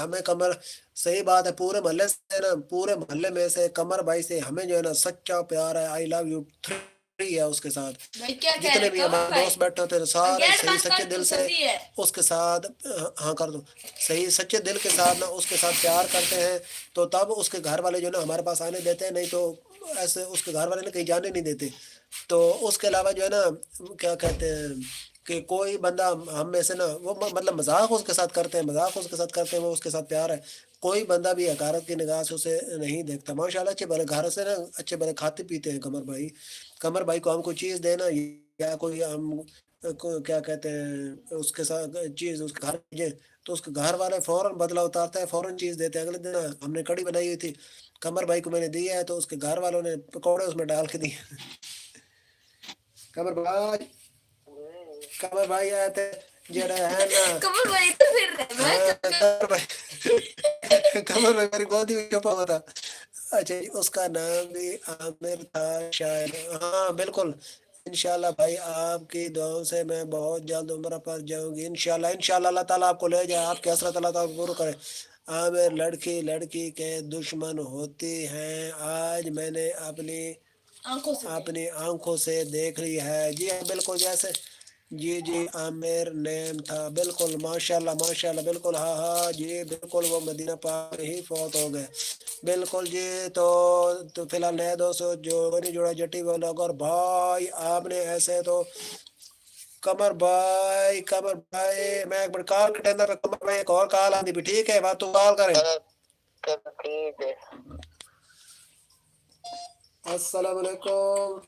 ہمیں کمر, صحیح بات ہے, پورے محلے سے نا, پورے محلے میں سے قمر بھائی سے ہمیں جو ہے نا سچا پیار ہے. آئی لو یو 3 ہے اس کے ساتھ, جتنے بھی ہمارے دوست بیٹھے ہوتے ہیں سارے صحیح سچے دل سے اس کے ساتھ, ہاں کر دو, صحیح سچے دل کے ساتھ نا اس کے ساتھ پیار کرتے ہیں. تو تب اس کے گھر والے جو ہے نا ہمارے پاس آنے دیتے ہیں, نہیں تو ایسے اس کے گھر والے نے کہیں جانے نہیں دیتے. تو اس کے علاوہ جو ہے نا کیا کہتے ہیں کہ کوئی بندہ ہم میں سے نا, وہ مطلب مذاق اس کے ساتھ کرتے ہیں, وہ اس کے ساتھ پیار ہے. کوئی بندہ بھی حقارت کی نگاہ سے اسے نہیں دیکھتا. ماشاءاللہ اچھے بڑے گھر سے نا, اچھے بڑے کھاتے پیتے ہیں قمر بھائی کو ہم کوئی چیز دینا یا کوئی ہم کیا کہتے ہیں اس کے ساتھ چیز اس کے گھر بھیجیں تو اس کے گھر والے فوراً بدلہ اتارتا ہے, فوراً چیز دیتے ہیں. اگلے دن ہم نے کڑی بنائی ہوئی تھی, قمر بھائی کو میں نے دی ہے, تو اس کے گھر والوں نے پکوڑے اس میں ڈال کے دیے. قمر بھائی آئے تھے جڑا ہے نا, کمر بھائی تو پھر قمر بھائی میری گودی میں چھپا ہوا تھا. اچھا جی, اس کا نام بھی عامر تھا شاید, ہاں بالکل. انشاءاللہ بھائی آپ کی دعاؤں سے میں بہت جلد عمرہ پر جاؤں گی انشاءاللہ اللہ تعالیٰ آپ کو لے جائے, آپ کی حسرت اللہ تعالیٰ پورا کرے. عامر لڑکی کے دشمن ہوتی ہیں, آج میں نے اپنی آنکھوں سے دیکھ لی ہے. جی ہاں بالکل, جیسے جی عامر نیم تھا, بالکل ماشاءاللہ بالکل, ہاں جی بالکل, وہ مدینہ پاک ہی فوت ہو گئے. بالکل جی. تو فی الحال نئے دوست جو نہیں جڑا جٹی وہ لوگ, اور بھائی آپ نے ایسے تو قمر بھائی میں ایک بار کال کٹیندا پہ قمر بھائی ایک اور کال آندی بھی, ٹھیک ہے بات تو کال کریں. ٹھیک ہے. السلام علیکم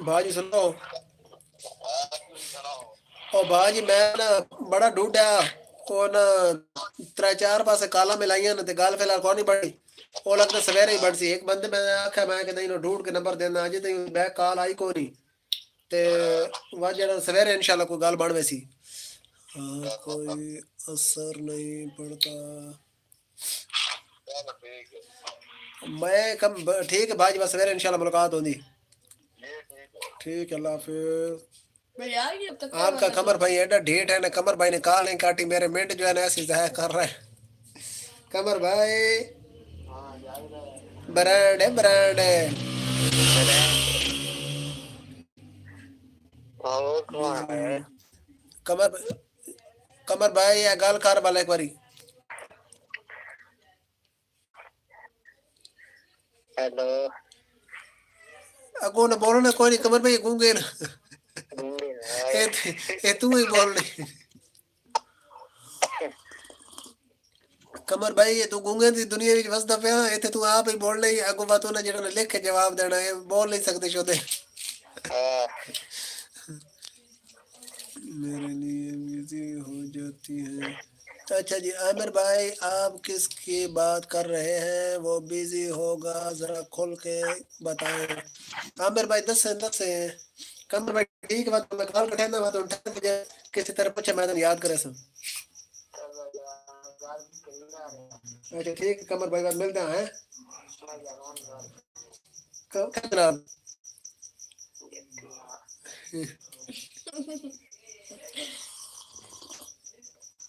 بھاجی, سنو او بھاجی میں نا بڑا ڈھونڈیا, وہ نا 3-4 پاسے کالا ملائیاں نا, تے گل فی الحال کو نہیں بڑی, وہ لگتا سویرے ہی بڑھ سی. ایک بندے میں آخیا میں کہ نہیں ڈھونڈ کے نمبر دینا, اجے تھی بیک کال آئی کو نہیں, تے وہ جڑا سویرے انشاءاللہ کوئی گل بن ویسی. ہاں کوئی اثر نہیں پڑتا. میں ٹھیک ہے بھاجی, بس سویرے انشاءاللہ ملاقات ہوگی. ٹھیک ہے, اللہ حافظ. آپ کا قمر بھائی ایڈا ڈھیٹ ہے نا, قمر بھائی نے کال نہیں کاٹی, میرے منٹ جو ہے نا ایسے ضائع کر رہا ہے. قمر بھائی برانڈ ہے. قمر بھائی یہ گل کر والا ایک باری. ہیلو, اگوں نہ بولنا کوئی نہیں, قمر بھائی گونگے نا, اے تو ہی بول رہی. قمر بھائی تو گونگے دی دنیا وچ وسدا پیا, ایتھے تو آپ ہی بول رہی, اگوں باتوں نہ جڑا لکھ کے جواب دینا ہے, بول نہیں سکتے شودے. میرے لیے بزی ہو جاتی ہے. اچھا جی عامر بھائی, آپ کس کی بات کر رہے ہیں, وہ بزی ہوگا, ذرا کھل کے بتائیں. عامر بھائی 10 ہیں. قمر بھائی ٹھیک ہے, بات میں کال کٹے نا, بات اٹھا کے کسی طرح پوچھا میں نے یاد کرے سن. اچھا ٹھیک ہے قمر بھائی, بات ملتے ہیں. کتنا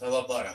12:15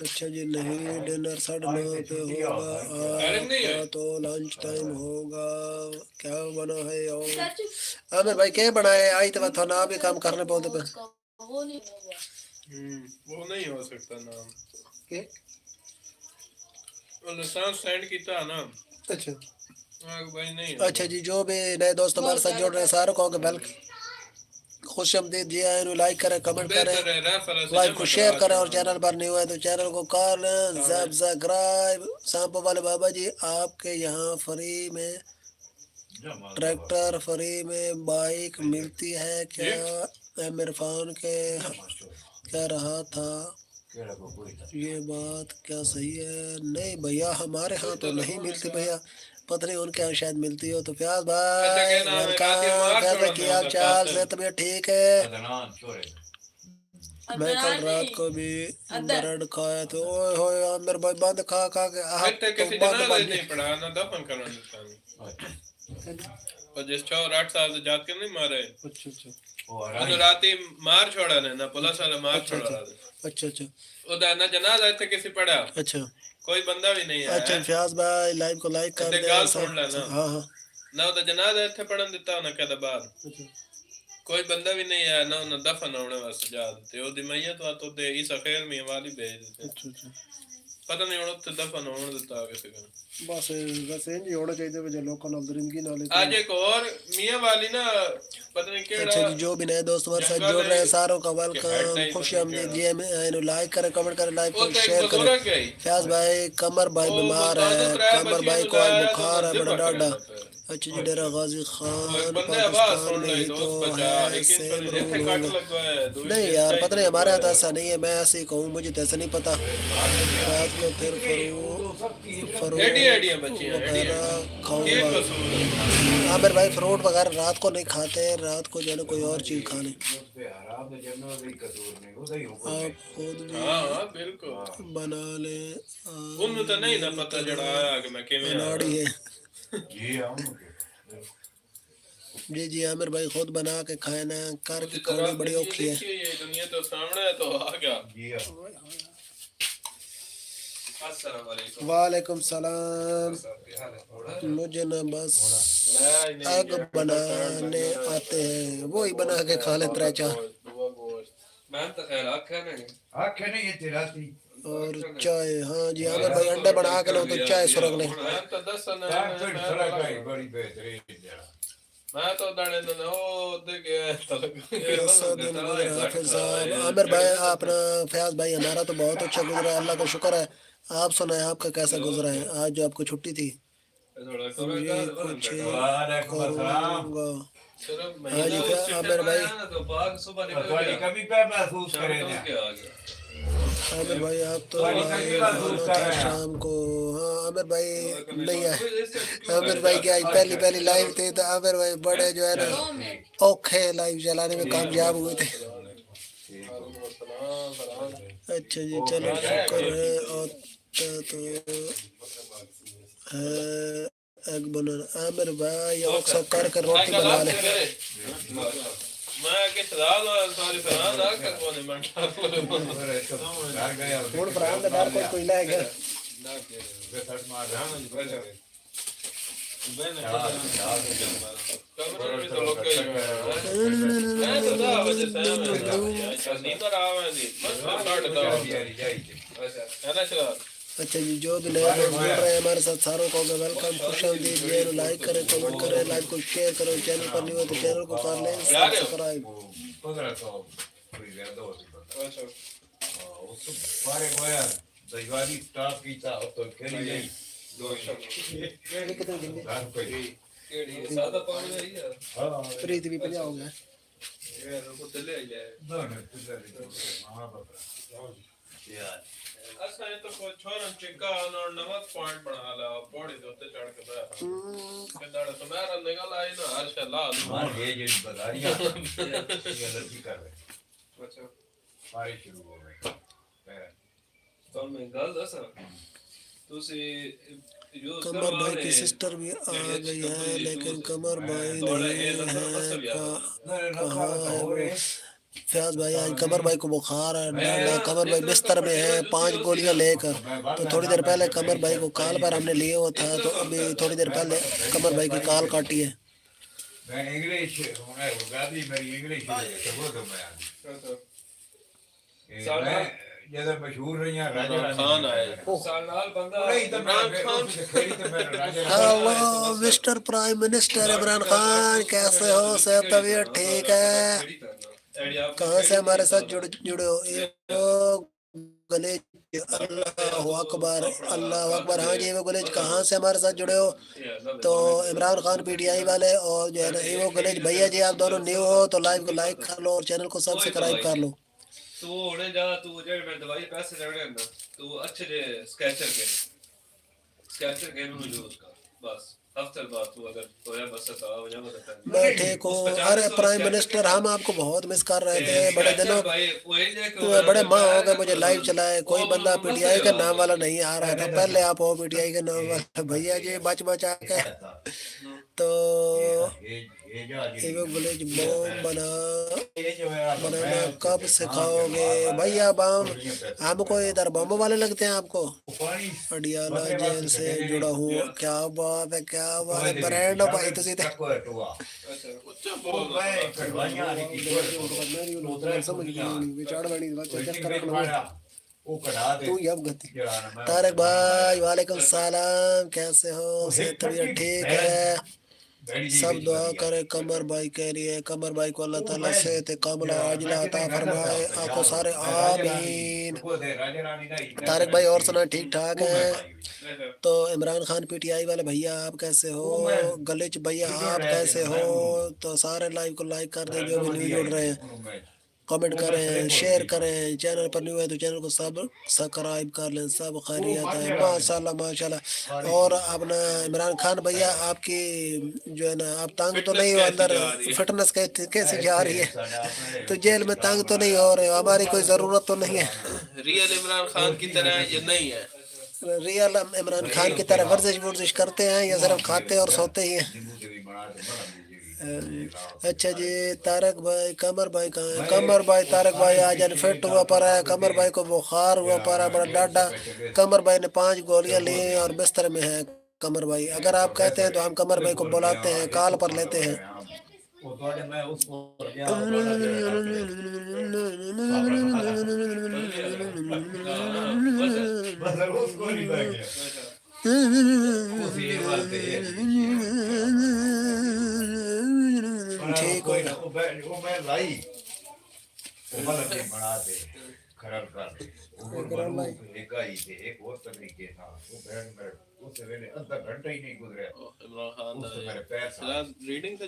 اچھا جی نہیں ڈنر 9:30 پہ ہوگا آپ کا تو لنچ ٹائم ہوگا کیا بنا ہے اور چاچو عامر بھائی کیا بنا ہے آئی تو تھوڑا نام بھی کام کرنے پہنچے پہ وہ نہیں ہوگا. وہ نہیں ہو سکتا نام کہ وہ لسان سینڈ کیتا نا اچھا بھائی نہیں اچھا جی جو بھی نئے دوست ہمارے ساتھ جڑ رہے ہیں ساروں کو خوش آمدید جی آئے لائک کریں کمنٹ کریں بہتر ہے ریفرنس لائک کو شیئر کریں اور چینل پر نہیں ہوا ہے تو چینل کو کر لیں سبسکرائب سانپو والے بابا جی آپ کے یہاں فری میں ٹریکٹر فری میں بائک ملتی ہے کیا عامر فان کے کہہ رہا تھا یہ بات کیا صحیح ہے نہیں بھیا ہمارے ہاں تو نہیں ملتی بھیا پتہ نہیں ان کے یہاں شاید ملتی ہو تو پیاز بھائی ویلکم پیاز بھائی کیا حال چال سے طبیعت ٹھیک ہے میں کل رات کو بھی بریڈ کھایا تو اوئے ہوئے عامر بھائی بند کھا کھا کے آپ تو کسی بند جنازہ بن نہیں پڑھا نہ دفن کرنا دیتا اور جس 4-8 سال سے جات کے نہیں مارے اچھا اچھا انہوں راتی مار چھوڑا نے نہ پولیس والے مار اچھا چھوڑا اچھا اچھا ادا نہ جنازہ اتنے کسی پڑھا اچھا کوئی بندہ بھی نہیں اچھا آیا فیاض بھائی لائیو کو لائک کر تے دیں گال سن لینا ہاں ہاں نہ ادا جنازہ اتنے پڑھن دیتا نہ کہتا بعد کوئی بندہ بھی نہیں آیا نہ انہیں دفن ہونے واسطے جا دیتے وہ دی میت وا تو دے عیسیٰ خیر میں والی بھیج دیتے اچھا پتہ نہیں ہونا تے دفن ہونے دیتا کسی کا بس ویسے انج ہی ہونا چاہیے جو لوکل درندگی نہ لیتے آج ایک اور میاں والی نا پتہ نہیں کیڑا اچھا جی جو بھی نئے دوست ہمارے ساتھ جڑ رہے ہیں ساروں کا ویلکم خوش آمدید جی ہمیں لائک کریں کمنٹ کریں لائک کو شیئر کریں فیاض بھائی کمر بھائی بیمار ہے کمر بھائی کو آج بخار ہے بڑا ڈاڈا اچھا جی ڈیرہ غازی خان پاکستان میں ہی تو ہے سیم رول ہوگا نہیں یار پتہ نہیں ہمارے یہاں تو ایسا نہیں ہے میں ایسے ہی کہوں مجھے تو ایسا نہیں پتا رات کو پھر ایڈیاں بچیاں وغیرہ کھاؤں یہ گا قصور ہے عامر بھائی فروٹ وغیرہ رات کو نہیں کھاتے رات کو جو ہے نا کوئی اور چیز کھا لیں آپ خود بھی ہاں بالکل بنا لیں انہوں تو نہیں نہ پتہ جڑا آیا کہ میں کیویں آیا اناڑی ہے جی جی عامر بھائی خود بنا کے کھائے نا کر کے کھانی بڑی اوکھی ہے یہ دنیا تو سامنے ہے تو آ گیا السلام علیکم وعلیکم السلام مجھے نا بس ایگ بنانے آتے ہیں وہی بنا کے کھا لیتے رہ چار میں تو خیر آکھیا نہیں اور چائے ہاں جی عامر بھائی انڈے بنا کے لو تو چائے سرگ لیں میں تو دسن میں تو داڑے نہ او دے کے کیسا دن گزرا حافظ صاحب عامر بھائی اپنا فیاض بھائی ہمارا تو بہت اچھا گزرا ہے اللہ کا شکر ہے آپ سنائیں آپ کا کیسا گزرا ہے آج جو آپ کو چھٹی تھی یہ کچھ کروں گا ہاں جی عامر بھائی عامر بھائی آپ تو آنا تھا شام کو ہاں عامر بھائی نہیں آئے عامر بھائی کیا پہلی لائیو تھی تو عامر بھائی بڑے جو ہے نا اوکھے لائیو چلانے میں کامیاب ہوئے تھے اچھا جی چلو شکر ہے آتا تو ہے ایگ بنانا عامر بھائی اوک سب کر کے روٹی بنا لے میں کہ خدا ساری فران دا کر کونے منٹا ہن فران دا ڈر کوئی لے گیا اچھا جی جو بھی نئے لوگ جڑ رہے ہیں ہمارے ساتھ ساروں کو ویلکم خوش آمدید جی لائک کریں کمنٹ کریں لائک کو شیئر کریں چینل پر نہیں ہو تو چینل کو کر لیں سبسکرائب پریت بھی پجا ہو گیا اساں تو کوئی چھوڑن چکا اور نمک پوائنٹ بنا لا پوڑی دے اوتے چڑھ کے بیٹھ کڈاڑ تو میرا نگل آئی نا ہر شے لا مار یہ جو بازاریاں یہ الگ کر رہے اچھا بارش شروع ہو گئی تو میں گل دساں تسی قمر بھائی کی سسٹر بھی آ گئی ہے لیکن قمر بھائی نہیں ہے کہاں ہے وہ فیاض بھائی آج قمر بھائی کو بخار ہے ڈالا، قمر بھائی بستر میں ہے 5 گولیاں لے کر. تو تھوڑی دیر پہلے قمر بھائی کو کال پر ہم نے لیا ہوا تھا، تو ابھی تھوڑی دیر پہلے قمر بھائی کی کال کاٹی ہے. میں انگلش ہونا گادی میری انگلش سبو تو میں جیسے مشہور رہی ہیں راجہ خان آئے سالال بندہ Imran Khan. Hello mister prime minister Imran Khan, کیسے ہو؟ صحت طبیعت ٹھیک ہے؟ کہاں سے ہمارے ساتھ جڑے ہو؟ گلیج اللہ اکبر اللہ اکبر. ہاں جی ایوو گلیج کہاں سے ہمارے ساتھ جڑے ہو؟ تو Imran Khan P T I والے اور جو ہے نا ایوو گلیج بھیا جی، آپ دونوں نیو ہو تو لائیو کو لائک کر لو اور چینل کو سبسکرائب کر لو. تو ہونے جا تو جڑ میں دوائی پیسے لگنے نا تو اچھے جے اسکیچر کے میں یوز کر بس ہفتہ بعد تو اگر ہویا بس تا ہو جائے بتا. میں ٹھیک ہوں. ارے پرائم منسٹر ہم آپ کو بہت مس کر رہے تھے بڑے دنوں، بڑے ماہ ہو گئے مجھے لائیو چلائے. کوئی بندہ پی ٹی آئی کے نام والا نہیں آ رہا تھا. پہلے آپ ہو پی ٹی آئی کے نام والا بھیا جی بچ بچا کے. تو ایوو گلیج بوم بنانا کب سکھاؤ گے بھیا؟ بام ہم کو ادھر بم والے لگتے ہیں آپ کو. اڈیالہ جیل سے جڑا ہوں. کیا بات ہے کیا بات ہے. برینڈ بھائی تسی تے طارق بھائی وعلیکم السلام، کیسے ہو؟ صحت طبیعت ٹھیک ہے؟ سب دعا کرے قمر بھائی کے لیے. قمر بھائی کو اللہ تعالیٰ صحت کاملہ عاجلہ عطا فرمائے. آپ کو سارے آمین. طارق بھائی اور سنا ٹھیک ٹھاک ہے؟ تو Imran Khan P T I والے بھیا آپ کیسے ہو؟ گلیچ بھیا آپ کیسے ہو؟ تو سارے لائیو کو لائک کر دیں جو بھی نیو جڑ رہے ہیں. کمنٹ کریں، شیئر کریں. چینل پر نیو ہے تو چینل کو سبسکرائب کر لیں. سب خیریت ہے ماشاء اللہ ماشاء اللہ. اور اپنا عمران خان بھیا آپ کی جو ہے نا آپ تنگ تو نہیں ہو؟ اندر فٹنس کیسی جا رہی ہے؟ تو جیل میں تنگ تو نہیں ہو رہے ہو؟ ہماری کوئی ضرورت تو نہیں ہے؟ ریئل عمران خان کی طرح یہ نہیں ہے. ریئل عمران خان کی طرح ورزش کرتے ہیں یا صرف کھاتے اور سوتے ہی ہیں؟ اچھا جی. طارق بھائی قمر بھائی کہاں ہے؟ قمر بھائی طارق بھائی آج انفیکٹ ہوا پڑا ہے. قمر بھائی کو بخار ہوا پڑا ہے بڑا ڈاڈا. قمر بھائی نے 5 گولیاں لی ہیں اور بستر میں ہے قمر بھائی. اگر آپ کہتے ہیں تو ہم قمر بھائی کو بلاتے ہیں، کال پر لیتے ہیں. ٹھیک ہو ریڈنگ سے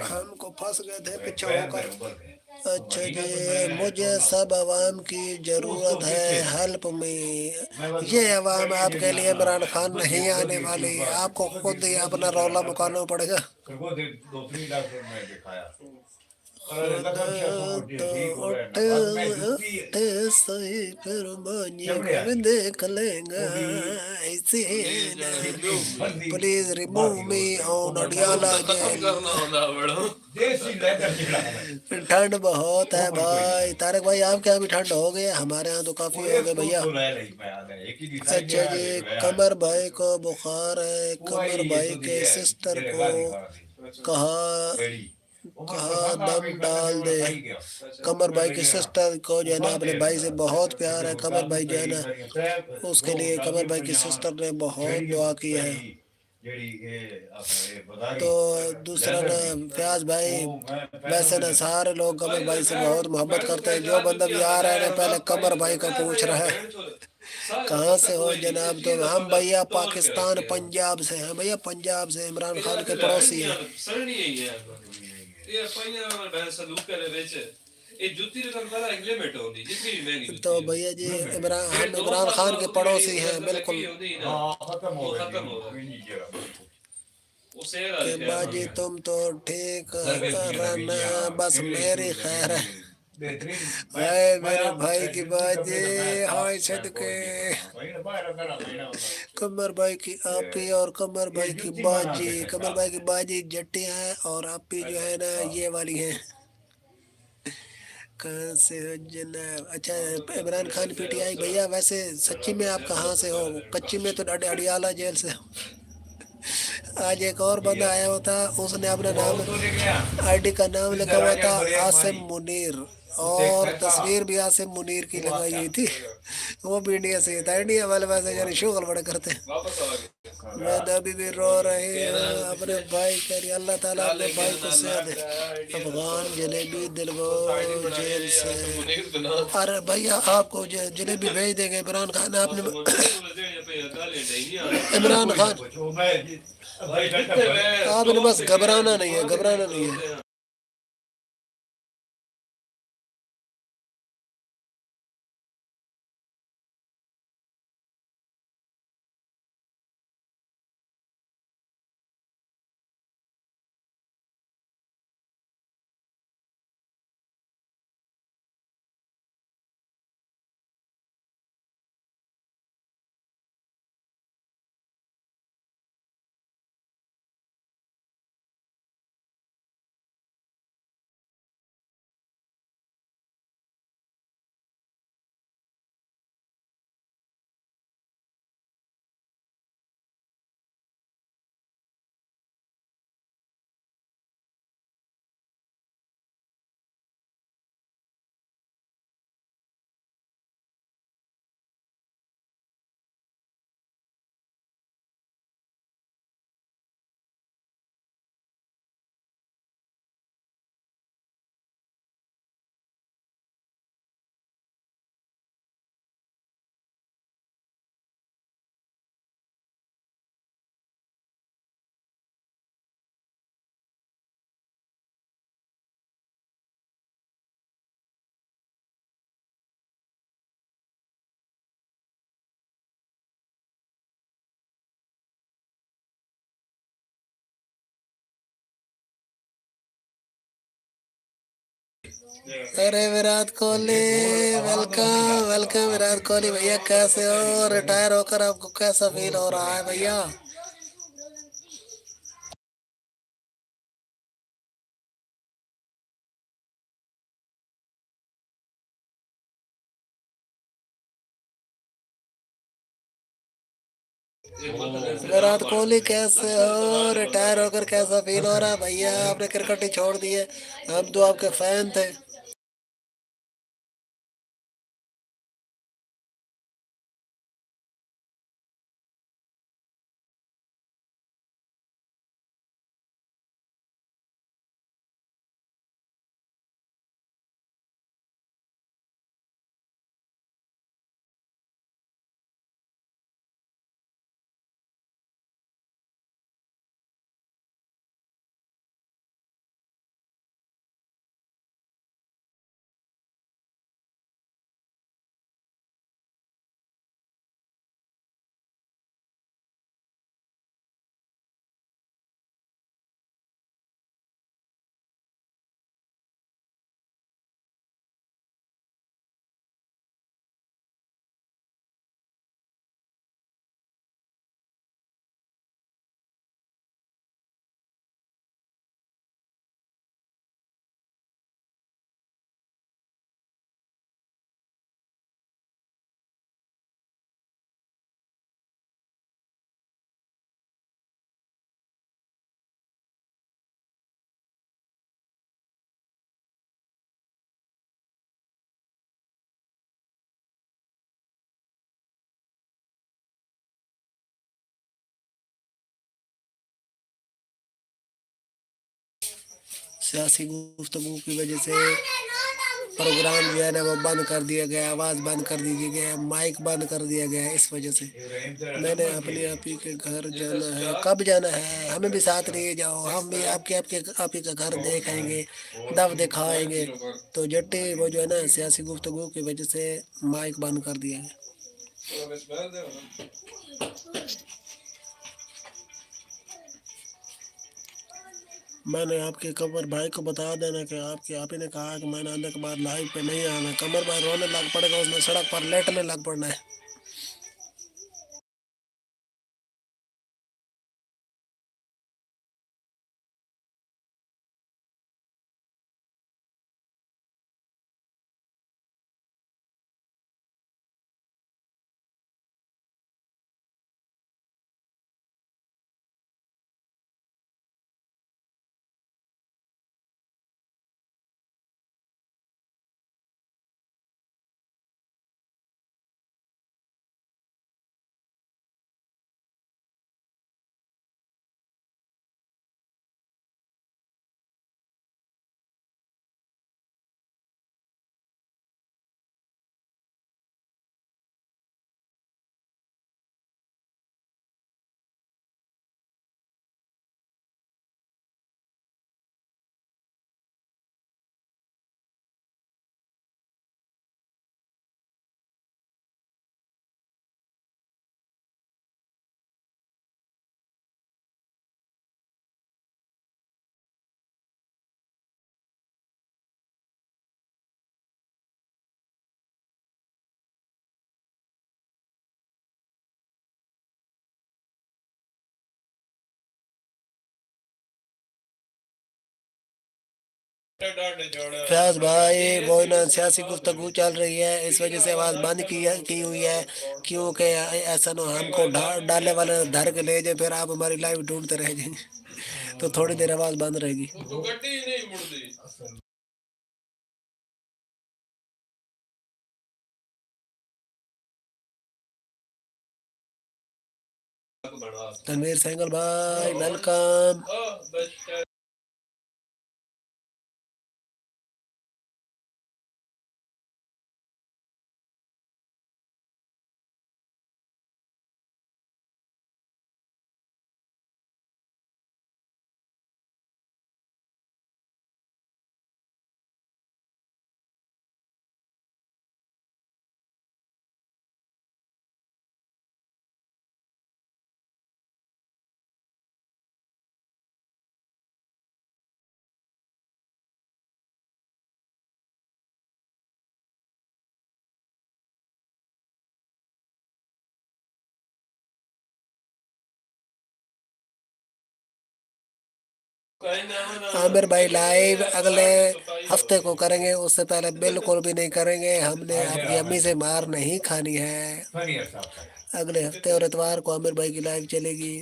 ہم کو پھنس گئے تھے پیچھے ہو کر. اچھا جی. مجھے سب عوام کی ضرورت ہے ہیلپ میں. یہ عوام آپ کے لیے عمران خان نہیں آنے والی. آپ کو خود ہی اپنا رولا مکانا پڑے گا. صحیح پھر مانی کو دیکھ لیں گا. Please remove me on Adiala jail. ٹھنڈ بہت ہے بھائی. طارق بھائی آپ کے یہاں بھی ٹھنڈ ہو گیا؟ ہمارے یہاں تو کافی ہو گئے بھیا. اچھا جی. قمر بھائی کو بخار ہے. قمر بھائی کے سسٹر کو کہا دم ڈال دے. قمر بھائی کی سسٹر کو جو ہے نا اپنے بھائی سے بہت پیار ہے. قمر بھائی جو ہے نا اس کے لیے قمر بھائی کی سسٹر نے بہت دعا کی ہے. تو دوسرا نا فیاض بھائی ویسے نا سارے لوگ قمر بھائی سے بہت محبت کرتے ہیں. جو بندہ بھی آ رہا ہے نا پہلے قمر بھائی کا پوچھ رہا ہے کہاں سے ہو جناب؟ تو ہم بھیا پاکستان پنجاب سے ہیں بھیا. پنجاب سے عمران خان کے پڑوسی ہیں. تو بھیا جی ہم عمران خان کے پڑوسی ہیں بالکل. کہ باجی تم تو ٹھیک رہنا بس میری خیر ہے. بہترین ہائے میرے بھائی کی باتیں، ہائے صدقے قمر بھائی کی آپی اور قمر بھائی کی باجی. قمر بھائی کی باجی جٹی ہے اور آپی جو ہے نا یہ والی ہے. کہاں سے ہو جناب؟ اچھا Imran Khan P T I بھیا، ویسے سچی میں آپ کہاں سے ہو؟ کچی میں تو اڈیالہ جیل سے ہو. آج ایک اور بندہ آیا ہوا تھا، اس نے اپنا نام آئی ڈی کا نام لکھا ہوا تھا عاصم منیر، اور تصویر بھی عاصم منیر کی لگائی ہوئی تھی. وہ بھی انڈیا سے تھا. انڈیا والے ویسے یعنی شغل بڑے کرتے ہیں. میں تو ابھی بھی رو رہی ہوں اپنے بھائی کے لیے. اللہ تعالیٰ اپنے بھائی کو صحت دے. افغان جلیبی دلگو جیل سے. ارے بھیا آپ کو جلیبی بھیج دیں گے. عمران خان آپ نے عمران خان آپ نے بس گھبرانا نہیں ہے، گھبرانا نہیں ہے. ارے وراٹ کوہلی ویلکم ویلکم. وراٹ کوہلی بھیا کیسے ہو؟ ریٹائر ہو کر آپ کو کیسا فیل ہو رہا ہے بھیا؟ وراٹ کوہلی کیسے ہو؟ ریٹائر ہو کر کیسا فیل ہو رہا ہے بھیا؟ آپ نے کرکٹ ہی چھوڑ دی ہے. ہم تو آپ کے فین تھے. سیاسی گفتگو کی وجہ سے پروگرام جو ہے نا وہ بند کر دیا گیا، آواز بند کر دی گیا، مائک بند کر دیا گیا. اس وجہ سے میں نے اپنی آپ ہی کے گھر جانا ہے. کب جانا ہے؟ ہمیں بھی ساتھ لے جاؤ، ہم بھی آپ ہی کا گھر دیکھیں گے، دب دکھائیں گے. تو جٹے وہ جو ہے نا سیاسی گفتگو کی وجہ سے مائک بند کر دیا گیا. میں نے آپ کے قمر بھائی کو بتا دینا کہ آپ ہی نے کہا کہ میں نے آنے کے بعد لائیو پہ نہیں آنا. قمر بھائی رونے لگ پڑے گا, اس نے سڑک پر لیٹنے لگ پڑنا ہے. فیاض بھائی وہ نا سیاسی گفتگو چل رہی ہے, اس وجہ سے آواز بند کی ہوئی ہے, کیونکہ ایسا نہ ہم کو ڈالے والے دھر کے لے جائیں, پھر آپ ہماری لائیو ڈھونڈتے رہ جائیں گے, تو تھوڑی دیر آواز بند رہے گی. تو گڈی نہیں مڑتی. تنویر سینگل بھائی ویلکم. عامر بھائی لائیو اگلے ہفتے کو کریں گے, اس سے پہلے بالکل بھی نہیں کریں گے. ہم نے آپ کی امی سے مار نہیں کھانی ہے. اگلے ہفتے اور اتوار کو عامر بھائی کی لائیو چلے گی.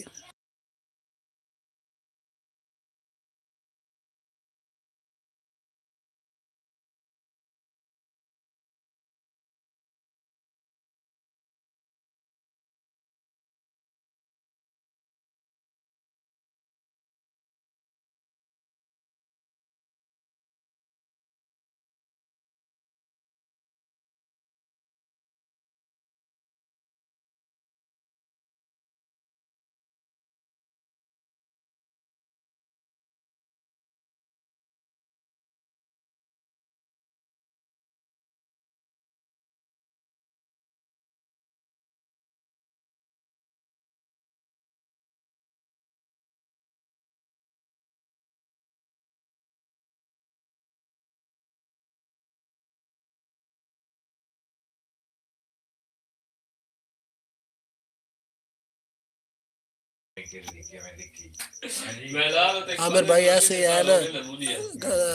عامر بھائی ایسے ہی ہے نا,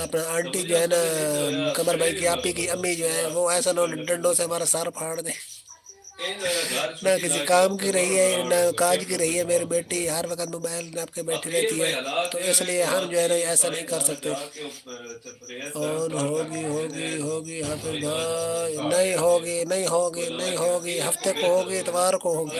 اپنا آنٹی جو ہے نا قمر بھائی کی آپی کی امی جو ہے, وہ ایسا نہ ڈنڈوں سے ہمارا سر پھاڑ دے. نہ کسی کام کی رہی ہے نہ کاج کی رہی ہے. میری بیٹی ہر وقت موبائل میں آپ کے بیٹھی رہتی ہے, تو اس لیے ہم جو ہے نا ایسا نہیں کر سکتے. اور ہوگی حافظ بھائی, نہیں ہوگی نہیں ہوگی نہیں ہوگی, ہفتے کو ہوگی اتوار کو ہوگی.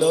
9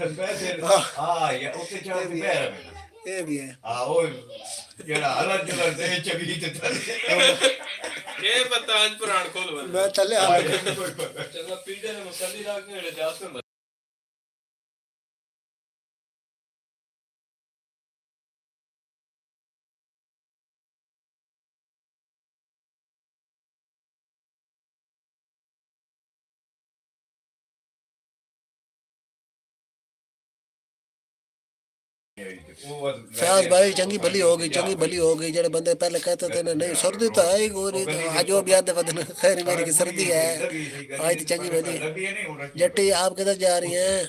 ہاں یا اوتے چاہ کے پیر میں یہ بھی ہے او جڑا حالت جڑا دے چگی تے یہ پتہ آج پران کھول بند میں چلے آ چلو پیڑے نے مسلی لا کے جاس میں فیاض بھائی چنگی بھلی ہو گئی جڑے بندے پہلے کہتے تھے نہیں سردی تو ہے ہی گوری آج وہ بھی آدھے بدن خیر میری کی سردی ہے آج تو چنگی بھلی جٹی آپ کدھر جا رہی ہیں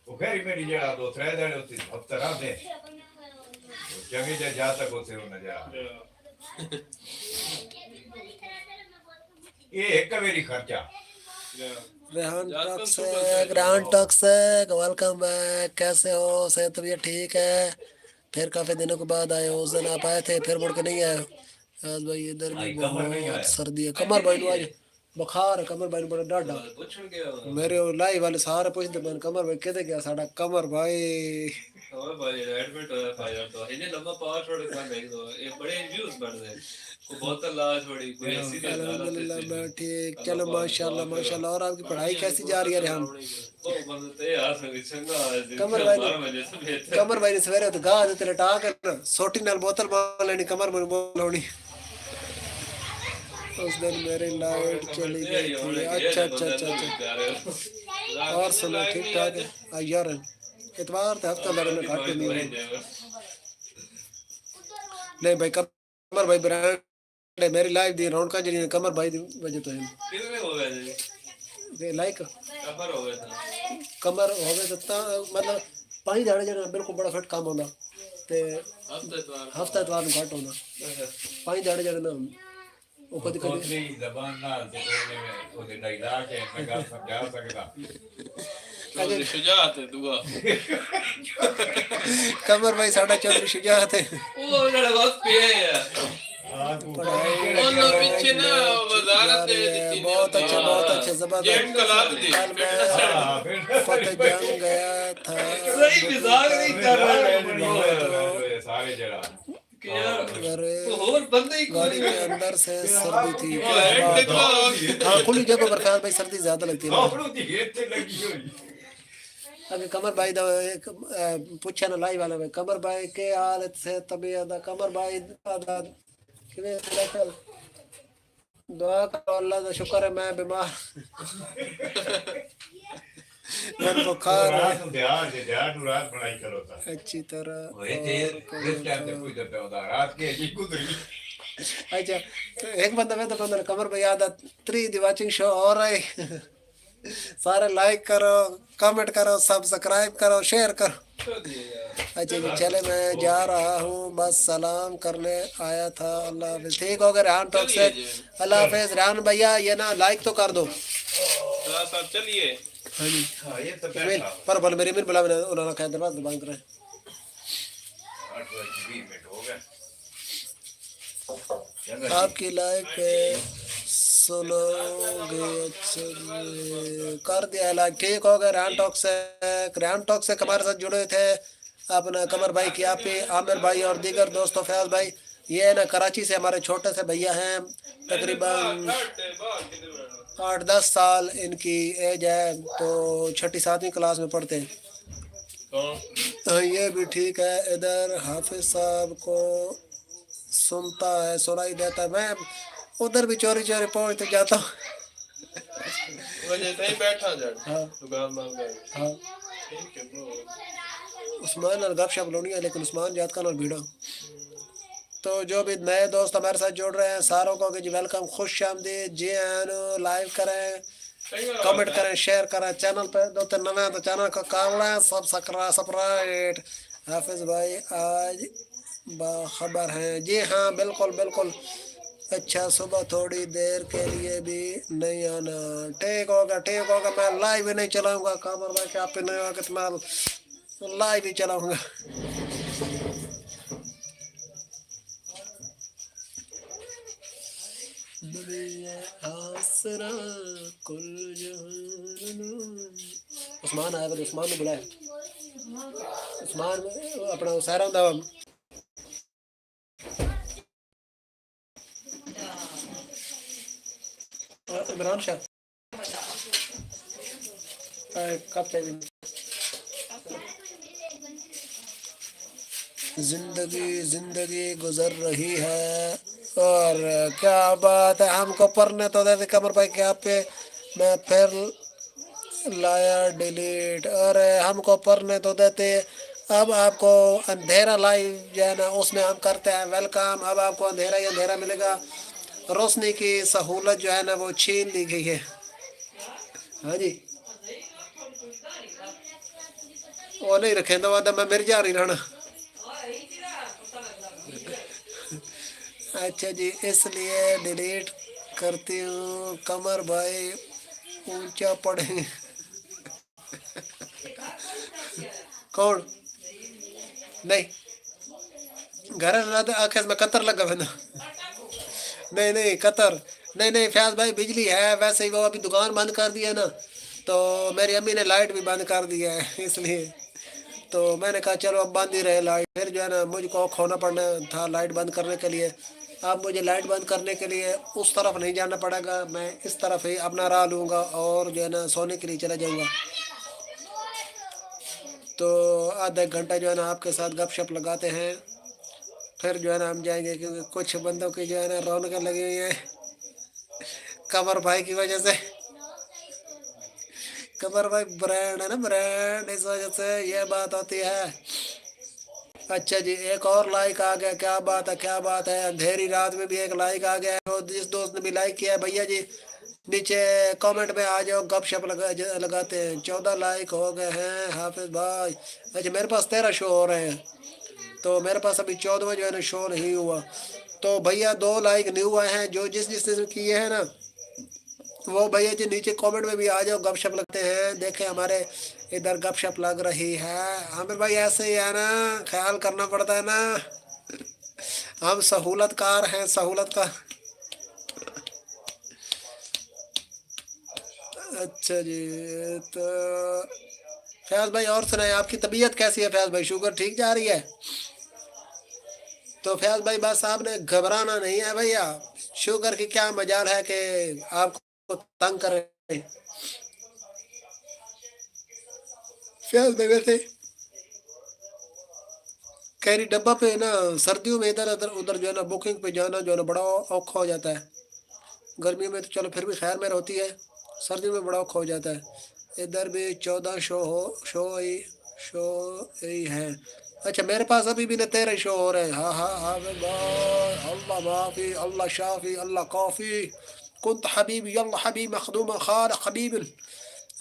وہ خیر میری جڑا دو ترے دڑے ہوتی ہفتہ رات دے جگہ جا جا تک ہوتے ہو نہ جا یہ ایک میری خرچہ ریحان ٹاکسک ویلکم بیک کیسے ہو صحت طبیعت ٹھیک ہے پھر کافی دنوں کے بعد آئے ہو اس دن آپ آئے تھے پھر مڑ کے نہیں آئے فیاض بھائی ادھر بھی بہت سردی ہے کمر بھائی آج بخار ہے کمر بھائی بڑا ڈاڈا میرے لائی والے سارے پوچھتے میں کمر بھائی کہتے گیا ساڈا کمر بھائی اور بھائی ایڈمٹ ہوا فائر تو انہیں لمبا پاور چھوڑ کے میں تو یہ بڑے ویوز بڑھ گئے کو بہت اللہ چھوڑی کوئی ایسی نہیں الحمدللہ میں ٹھیک چلو ماشاءاللہ اور آپ کی پڑھائی کیسی جا رہی ہے ریحان کمر بھائی نے سویرے تو گاہ دیتے لٹا کر سوٹی نال بوتل مار لینی کمر میں بول لونی اس دن میری لائٹ چلی گئی تھی اچھا اور سنا ٹھیک ٹھاک ہے یار اتوار تھے ہفتہ لڑے میں گھاٹ نہیں ہوئی نہیں بھائی کمر بھائی برانڈ میری لائف دی رونقا جی کمر بھائی دی وجہ تو ہے لائک کمر ہو گئے تو مطلب پانچ دھاڑے جانا بالکل بڑا فٹ کام ہونا تے ہفتہ اتوار میں گھٹ ہونا پانچ دھاڑے جانا وہ کدی کدی زبان نال تے او دے ڈائلاگ ہے میں گل سمجھا سکدا شجاعت ہے دعا کمر بھائی ساڈا چودھری شجاعت ہے وہ لڑا وقت پہ ہے انہوں پیچھے نا وزارت بہت اچھے زبردست کل میں فتح جنگ گیا تھا صحیح مزاق نہیں کر رہا سارے جڑا گاڑی کے اندر سے سردی تھی ہاں کھلی جگہ پر فیاض بھائی سردی زیادہ لگتی ہے اگر کمر بھائی دا پوچھا نا لائی والا بھائی کمر بھائی کے حالت سے طبیعت کمر بھائی دعا کرو اللہ کا شکر ہے میں بیمار میں بخار اچھی طرح اچھا ایک بندہ میں تو بندہ کمر بھائی یاد 3 دی واچنگ شو اور رہے سارے لائک کرو کمنٹ کرو سبسکرائب کرو شیئر کرو اچھا جی چلے میں جا رہا ہوں بس سلام کرنے آیا تھا اللہ حافظ ٹھیک ہو گیا ریحان ٹاک سے اللہ حافظ ریحان بھیا یہ نا لائک تو کر دو صاحب چلیے ہاں جی پر بول میری من بلا انہوں نے کہا دروازہ بند کرے آپ کی لائک پہ سنو گے کر دیا لائک ٹھیک ہو گیا ریحان ٹاک سے ہمارے ساتھ جڑے تھے اپنا کمر بھائی کی آپ عامر بھائی اور دیگر دوستوں فیاض بھائی یہ نا کراچی سے ہمارے چھوٹے سے بھیا ہیں تقریباً 8-10 سال ان کی ایج ہے تو 6-7 کلاس میں پڑھتے ہیں یہ بھی ٹھیک ہے ادھر حافظ صاحب کو سنتا ہے سنائی دیتا ہے میں ادھر بھی چوری پہنچتے جاتا ہوں وجہ سے ہی بیٹھا جا ہاں دکان بند کر ہاں ٹھیک ہے برو عثمان نال گپ شپ لونی ہے لیکن عثمان جات کا نال بھیڑا تو جو بھی نئے دوست ہمارے ساتھ جڑ رہے ہیں ساروں کو کہ جی ویلکم خوش آمدید جی لائیو کریں کمنٹ کریں شیئر کریں چینل پہ 2-3 نوے تو چینل کو کر لیں سب سبسکرائب حافظ بھائی آج باخبر ہیں جی ہاں بالکل اچھا صبح تھوڑی دیر کے لیے بھی نہیں آنا ٹھیک ہوگا میں لائیو بھی نہیں چلاؤں گا کامر بھائی کہ آپ پہ نہیں ہوگا تو میں لائیو بھی چلاؤں گا آسرا کل جہان عثمان آیا تو عثمان نے بلایا عثمان اپنا سہرا ہوں عمران شاہ کب چاہیے زندگی گزر رہی ہے اور کیا بات ہے ہم کو پڑھنے تو دیتے قمر بھائی کے آپ پہ میں پھر لایا ڈیلیٹ اور ہم کو پڑھنے تو دیتے اب آپ کو اندھیرا لائیو جو ہے نا اس میں ہم کرتے ہیں ویلکم اب آپ کو اندھیرا ہی اندھیرا ملے گا روشنی کی سہولت جو ہے نا وہ چھین لی گئی ہے ہاں جی وہ نہیں رکھیں تو میں مر جا رہی رہنا اچھا جی اس لیے ڈیلیٹ کرتی ہوں قمر بھائی اونچا پڑھیں کون نہیں گھر آخر میں قطر لگا ہوا نا نہیں قطر نہیں فیاض بھائی بجلی ہے ویسے ہی وہ ابھی دکان بند کر دی ہے نا تو میری امی نے لائٹ بھی بند کر دی ہے اس لیے تو میں نے کہا چلو اب بند ہی رہے لائٹ پھر جو ہے نا مجھ کو کھونا پڑنا تھا لائٹ بند کرنے کے لیے اب مجھے لائٹ بند کرنے کے لیے اس طرف نہیں جانا پڑے گا میں اس طرف ہی اپنا راہ لوں گا اور جو ہے نا سونے کے لیے چلا جاؤں گا تو آدھا ایک گھنٹہ جو ہے نا آپ کے ساتھ گپ شپ لگاتے ہیں پھر جو ہے نا ہم جائیں گے کیونکہ کچھ بندوں کی جو ہے نا رونقیں لگی ہوئی ہیں قمر بھائی کی وجہ سے قمر بھائی برانڈ ہے نا برانڈ اس وجہ سے یہ بات ہوتی ہے اچھا جی ایک اور لائک آ گیا کیا بات ہے اندھیری رات میں بھی ایک لائک آ گیا ہے جس دوست نے بھی لائک کیا ہے بھیا جی نیچے کامنٹ میں آ جاؤ گپ شپ لگاتے ہیں 14 لائک ہو گئے ہیں حافظ بھائی اچھا میرے پاس 13 شو ہو رہے ہیں تو میرے پاس ابھی 14واں جو ہے نا شو نہیں ہوا تو بھیا 2 لائک نہیں ہوا ہیں جو جس نے کیے ہیں نا وہ بھیا جی نیچے کامنٹ میں بھی آ جاؤ گپ شپ لگتے ہیں دیکھیں ہمارے ادھر گپ شپ لگ رہی ہے عامر بھائی ایسے ہی ہے نا خیال کرنا پڑتا ہے نا ہم سہولت کار ہیں سہولت کار اچھا جی تو فیاض بھائی اور سنائیں آپ کی طبیعت کیسی ہے فیاض بھائی شوگر ٹھیک جا رہی ہے تو فیاض بھائی بس آپ نے گھبرانا نہیں ہے بھیا شوگر کی کیا مجال ہے کہ آپ کو تنگ کرے فیاض بھائی ویسے کیری ڈبہ پہ نا سردیوں میں ادھر جو ہے نا بکنگ پہ جانا جو ہے نا بڑا اوکھا ہو جاتا ہے گرمیوں میں تو چلو پھر بھی خیر میں ہوتی ہے سردیوں میں بڑا اوکھا ہو جاتا ہے ادھر بھی 14 شو ہی ہے اچھا میرے پاس ابھی بھی 13 شو ہو رہے ہیں ہاں اللہ معافی اللہ شافی اللہ کافی کنت حبیبی اللہ حبیب مخدوم خالق حبیب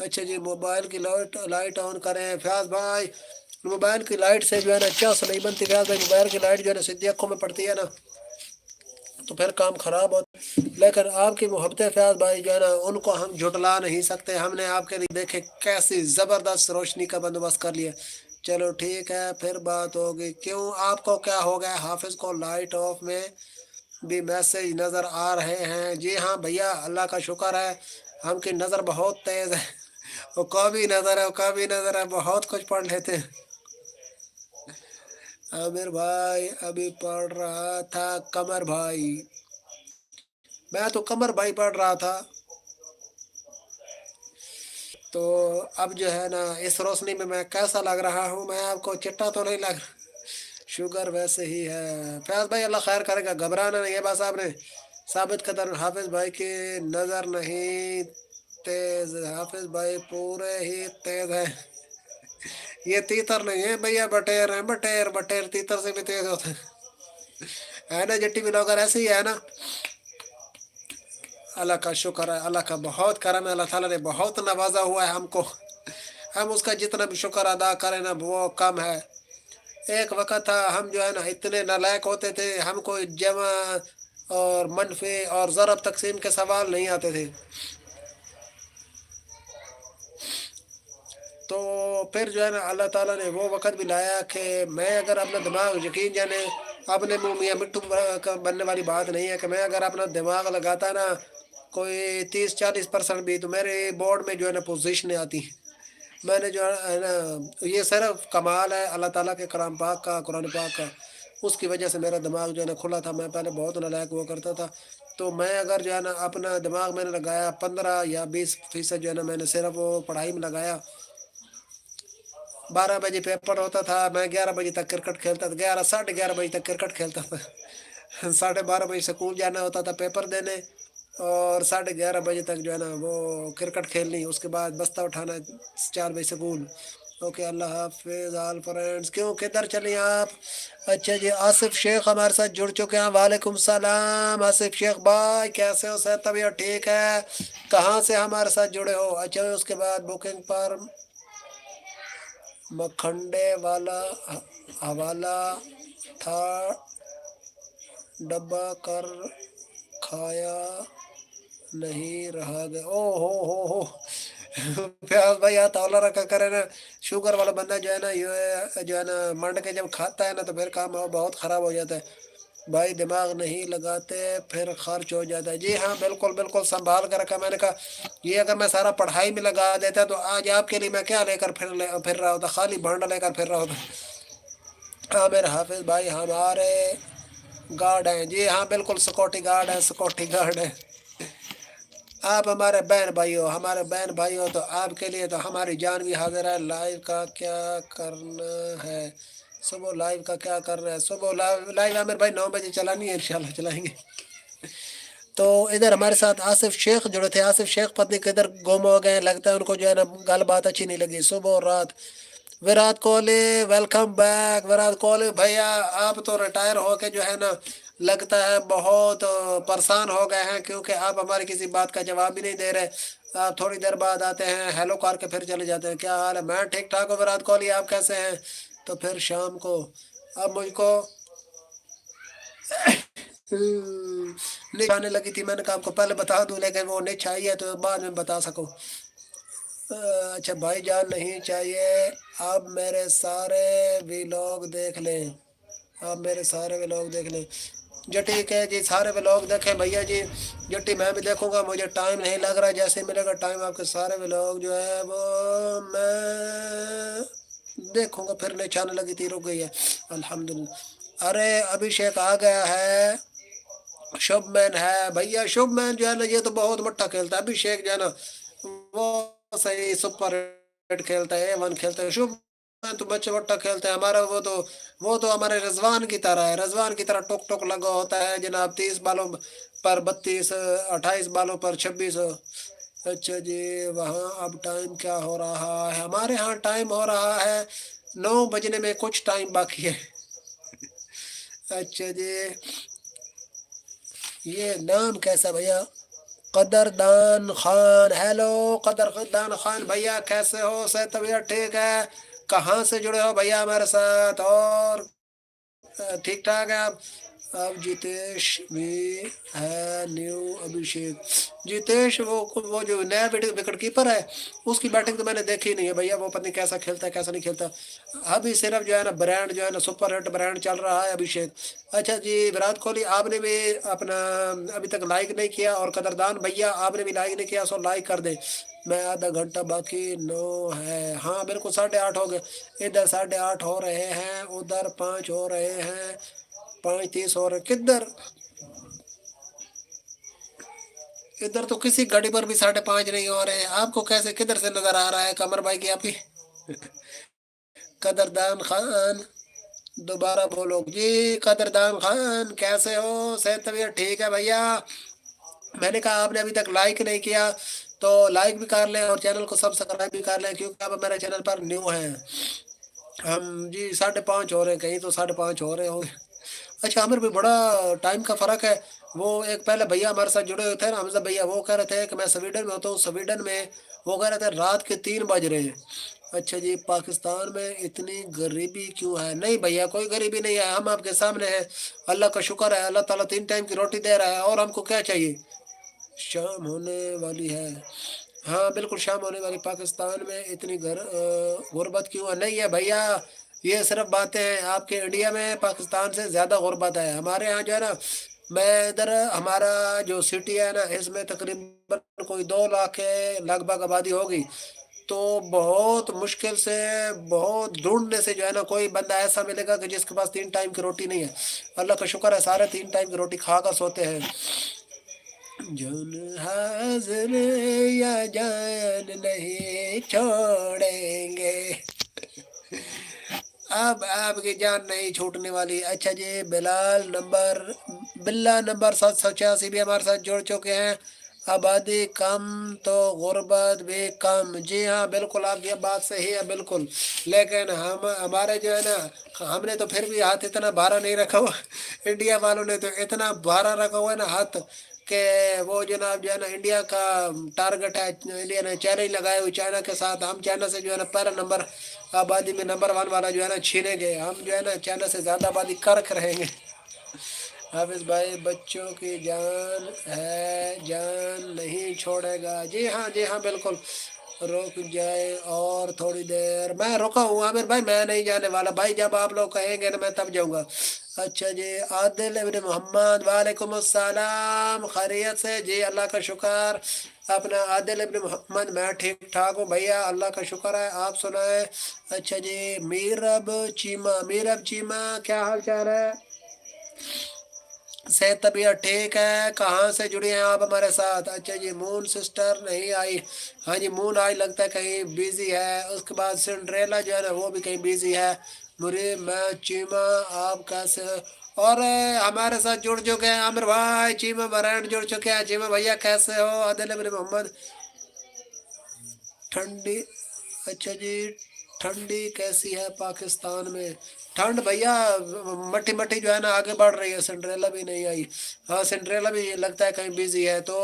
اچھا جی موبائل کی لائٹ آن کریں فیاض بھائی موبائل کی لائٹ سے جو ہے نا چس نہیں بنتی فیاض بھائی موبائل کی لائٹ جو ہے نا سیدھی آنکھوں میں پڑتی ہے نا تو پھر کام خراب ہوتا ہے لیکن آپ کی محبت فیاض بھائی جو ہے نا ان کو ہم جھٹلا نہیں سکتے ہم نے آپ کے لیے دیکھے کیسی زبردست روشنی کا بندوبست کر لیا چلو ٹھیک ہے پھر بات ہوگی کیوں آپ کو کیا ہو گیا حافظ کو لائٹ آف میں بھی میسج نظر آ رہے ہیں جی ہاں بھیا اللہ کا شکر ہے ہم کی نظر بہت تیز ہے وہ کبھی نظر ہے بہت کچھ پڑھ لیتے ہیں عامر بھائی ابھی پڑھ رہا تھا قمر بھائی میں تو قمر بھائی پڑھ رہا تھا تو اب جو ہے نا اس روشنی میں میں کیسا لگ رہا ہوں میں آپ کو چٹا تو نہیں لگ شوگر ویسے ہی ہے فیاض بھائی اللہ خیر کرے گا گھبرانا نہیں ہے بس آپ نے ثابت قدر حافظ بھائی کی نظر نہیں تیز حافظ بھائی پورے ہی تیز ہے یہ تیتر نہیں ہے بھیا بٹیر ہے بٹیر تیتر سے بھی تیز ہوتا ہے نا جٹی بھی لوگر ایسے ہی ہے نا اللہ کا شکر ہے اللہ کا بہت کرم ہے اللہ تعالیٰ نے بہت نوازا ہوا ہے ہم کو ہم اس کا جتنا بھی شکر ادا کریں نا وہ کم ہے ایک وقت تھا ہم جو ہے نا اتنے نالائق ہوتے تھے ہم کو جمع اور منفی اور ضرب تقسیم کے سوال نہیں آتے تھے تو پھر جو ہے نا اللہ تعالیٰ نے وہ وقت بھی لایا کہ میں اگر اپنا دماغ یقین جانے اپنے منہ میاں مٹھو بننے والی بات نہیں ہے کہ میں اگر اپنا دماغ لگاتا نا کوئی 30-40% بھی تو میرے بورڈ میں جو ہے نا پوزیشنیں آتی میں نے جو ہے نا یہ صرف کمال ہے اللہ تعالیٰ کے کلام پاک کا، قرآن پاک کا، اس کی وجہ سے میرا دماغ جو ہے نا کھلا تھا. میں پہلے بہت نالائق ہوا کرتا تھا. تو میں اگر جو ہے نا اپنا دماغ میں نے لگایا 15 یا 20% جو ہے نا میں نے صرف وہ پڑھائی میں لگایا. 12 بجے پیپر ہوتا تھا، میں 11 بجے تک کرکٹ کھیلتا تھا. 11 ساڑھے 11 بجے تک کرکٹ کھیلتا تھا. 12:30 بجے اسکول جانا ہوتا تھا پیپر دینے، اور 11:30 بجے تک جو ہے نا وہ کرکٹ کھیلنی. اس کے بعد بستہ اٹھانا 4 بجے اسکول. اوکے اللہ حافظ آل فرینڈس. کیوں کدھر چلیں آپ؟ اچھا جی آصف شیخ ہمارے ساتھ جڑ چکے ہیں. وعلیکم السلام آصف شیخ بھائی، کیسے ہو؟ صحت طبیعت ٹھیک ہے؟ کہاں سے ہمارے ساتھ جڑے ہو؟ اچھا اس کے بعد بکنگ پر مکھنڈے والا حوالہ تھا، ڈبہ کر کھایا نہیں رہا گیا. او ہو پیاز بھائی ہاتھ اولا رکھا کرے نا. شوگر والا بندہ جو ہے نا یہ جو ہے نا منڈ کے جب کھاتا ہے نا تو پھر کام بہت خراب ہو جاتا ہے. بھائی دماغ نہیں لگاتے پھر خرچ ہو جاتا ہے. جی ہاں بالکل بالکل سنبھال کر رکھا. میں نے کہا یہ اگر میں سارا پڑھائی میں لگا دیتا تو آج آپ کے لیے میں کیا لے کر پھر رہا ہوتا؟ خالی بھانڈا لے کر پھر رہا ہوتا. عامر حافظ بھائی ہمارے گارڈ ہیں. جی ہاں بالکل سیکورٹی گارڈ ہے، سیکورٹی گارڈ ہے. آپ ہمارے بہن بھائی ہو، ہمارے بہن بھائی ہو تو آپ کے لیے تو ہماری جان بھی حاضر ہے. لائیو کا کیا کرنا ہے؟ صبح لائیو کا کیا کر رہے ہیں؟ صبح لائیو عامر بھائی 9 بجے چلانی ہے، انشاءاللہ چلائیں گے. تو ادھر ہمارے ساتھ آصف شیخ جڑے تھے. آصف شیخ پتنی کدھر گم ہو گئے، لگتا ہے ان کو جو ہے نا گل بات اچھی نہیں لگی صبح اور رات. Virat Kohli welcome back. وراٹ کوہلی بھیا آپ تو ریٹائر ہو کے جو ہے نا لگتا ہے بہت پریشان ہو گئے ہیں، کیونکہ آپ ہماری کسی بات کا جواب بھی نہیں دے رہے. آپ تھوڑی دیر بعد آتے ہیں، ہیلو کر کے پھر چلے جاتے ہیں. کیا حال ہے؟ میں ٹھیک ٹھاک ہوں وراٹ کوہلی، آپ کیسے ہیں؟ تو پھر شام کو اب مجھ کو نیچ آنے لگی تھی. میں نے کہا آپ کو پہلے بتا دوں، لیکن وہ نیچ آئی ہے تو بعد میں بتا سکوں. اچھا بھائی جان نہیں چاہیے، آپ میرے سارے ویلاگ دیکھ لیں. آپ میرے سارے ویلاگ دیکھ لیں. جو ٹھیک ہے جی سارے ویلاگ دیکھیں بھیا جی. جٹی میں بھی دیکھوں گا، مجھے ٹائم نہیں لگ رہا. جیسے ملے گا ٹائم آپ کے سارے ویلاگ جو ہے وہ میں دیکھوں گا. پھر نیچے آنے لگی تھی، رک گئی ہے الحمدللہ. ارے ابھیشیک آ گیا ہے. شبھ مین ہے بھیا. شبھ مین جو ہے نا یہ تو بہت مٹھا کھیلتا ہے. ابھیشیک جو ہے نا وہ صحیح سپر ایٹ کھیلتا ہے، A1 کھیلتا ہے. شبھ مین تو بچے وٹا کھیلتے ہیں. ہمارا وہ تو ہمارے رضوان کی طرح ہے. رضوان کی طرح ٹوک ٹوک لگا ہوتا ہے جناب. 30 بالوں پر 32، 28 بالوں پر 26. اچھا جی وہاں اب ٹائم کیا ہو رہا ہے؟ ہمارے ہاں ٹائم ہو رہا ہے 9 بجنے میں کچھ ٹائم باقی ہے. اچھا جی یہ نام کیسا بھیا؟ قدردان خان. ہیلو قدردان خان بھیا، کیسے ہو؟ صحت طبیعت ٹھیک ہے؟ کہاں سے جڑے ہو بھیا ہمارے ساتھ؟ اور ٹھیک ٹھاک ہے آپ؟ اب جیتیش بھی ہے نیو ابھیشیک. جیتیش وہ جو نیا وکٹ کیپر ہے اس کی بیٹنگ تو میں نے دیکھی نہیں ہے بھیا. وہ پتہ نہیں کیسا کھیلتا ہے کیسا نہیں کھیلتا. ابھی صرف جو ہے نا برانڈ جو ہے نا سپر ہٹ برانڈ چل رہا ہے ابھیشیک. اچھا جی وراٹ کوہلی آپ نے بھی اپنا ابھی تک لائک نہیں کیا، اور قدردان بھیا آپ نے بھی لائک نہیں کیا، سو لائک کر دیں. میں آدھا گھنٹہ باقی 9 ہے. ہاں بالکل 8:30 ہو گئے. ادھر 8:30 ہو رہے ہیں، ادھر 5 ہو رہے ہیں، 5:30 ہو رہے. کدھر ادھر تو کسی گاڑی پر بھی 5:30 نہیں ہو رہے ہیں. آپ کو کیسے کدھر سے نظر آ رہا ہے قمر بھائی کی آپ کی؟ قدردان خان دوبارہ بولو جی. قدردان خان کیسے ہو؟ صحت طبیعت ٹھیک ہے بھیا؟ میں نے کہا آپ نے ابھی تک لائک نہیں کیا تو لائک بھی کر لیں اور چینل کو سبسکرائب بھی کر لیں، کیونکہ آپ میرے چینل پر نیو ہیں. ہم جی 5:30 ہو رہے ہیں، کہیں تو 5:30 ہو رہے ہوں گے. اچھا عامر بھی بڑا ٹائم کا فرق ہے. وہ ایک پہلے بھیا ہمارے ساتھ جڑے ہوئے تھے نا حمزہ بھیا، وہ کہہ رہے تھے کہ میں سویڈن میں ہوتا ہوں. سویڈن میں وہ کہہ رہے تھے رات کے 3 بج رہے ہیں. اچھا جی پاکستان میں اتنی غریبی کیوں ہے؟ نہیں بھیا کوئی غریبی نہیں ہے، ہم آپ کے سامنے ہیں. اللہ کا شکر ہے، اللہ تعالیٰ 3 ٹائم کی روٹی دے رہا ہے، اور ہم کو کیا چاہیے؟ شام ہونے والی ہے. ہاں بالکل شام ہونے والی. پاکستان میں اتنی غربت کیوں ہے؟ نہیں ہے بھیا، یہ صرف باتیں ہیں. آپ کے انڈیا میں پاکستان سے زیادہ غربت ہے. ہمارے ہاں جو ہے نا میں ادھر ہمارا جو سٹی ہے نا اس میں تقریباً کوئی 2 لاکھ کے لگ بھگ آبادی ہوگی. تو بہت مشکل سے بہت ڈھونڈنے سے جو ہے نا کوئی بندہ ایسا ملے گا کہ جس کے پاس 3 ٹائم کی روٹی نہیں ہے. اللہ کا شکر ہے سارے 3 ٹائم کی روٹی کھا کر سوتے ہیں. جان حاضر یا جان نہیں چھوڑیں گے اب آپ کی جان نہیں چھوٹنے والی. اچھا جی بلا نمبر 786 بھی ہمارے ساتھ جڑ چکے ہیں. آبادی کم تو غربت بھی کم. جی ہاں بالکل آپ کی بات صحیح ہے بالکل. لیکن ہمارے جو ہے نا ہم نے تو پھر بھی ہاتھ اتنا بھارا نہیں رکھا ہوا. انڈیا والوں نے تو اتنا بھارا رکھا ہوا ہے نا ہاتھ کہ وہ جناب جو ہے نا انڈیا کا ٹارگٹ ہے. انڈیا نے چیلنج لگائے ہوئے چائنا کے ساتھ. ہم چائنا سے جو ہے نا پہلا نمبر آبادی میں نمبر 1 والا جو ہے نا چھینے گے. ہم جو ہے نا چائنا سے زیادہ آبادی کر رہیں گے. حافظ بھائی بچوں کی جان ہے جان نہیں چھوڑے گا. جی ہاں بالکل. رک جائے اور تھوڑی دیر. میں رکا ہوں عامر بھائی میں نہیں جانے والا بھائی. جب آپ لوگ کہیں گے نا میں تب جاؤں گا. اچھا جی عادل ابن محمد وعلیکم السلام. خیریت سے؟ جی اللہ کا شکر. اپنا عادل ابن محمد میں ٹھیک ٹھاک ہوں بھیا اللہ کا شکر ہے. آپ سنائیں. اچھا جی میرب چیمہ کیا حال چال ہے؟ صحت طبیعت ٹھیک ہے؟ کہاں سے جڑی ہیں آپ ہمارے ساتھ؟ اچھا جی مون سسٹر نہیں آئی. ہاں جی مون آئی لگتا ہے کہیں بیزی ہے. اس کے بعد سنڈریلا جو ہے نا وہ بھی کہیں بیزی ہے. میں چیمہ آپ کیسے اور ہمارے ساتھ جڑ چکے ہیں عامر بھائی. چیمہ برانڈ جڑ چکے ہیں. چیمہ بھیا کیسے ہو؟ عادل ابن محمد ٹھنڈی. اچھا جی ٹھنڈی کیسی ہے پاکستان میں؟ ٹھنڈ بھیا مٹھی جو ہے نا آگے بڑھ رہی ہے. سنڈریلا بھی نہیں آئی. ہاں سنڈریلا بھی لگتا ہے کہیں بیزی ہے. تو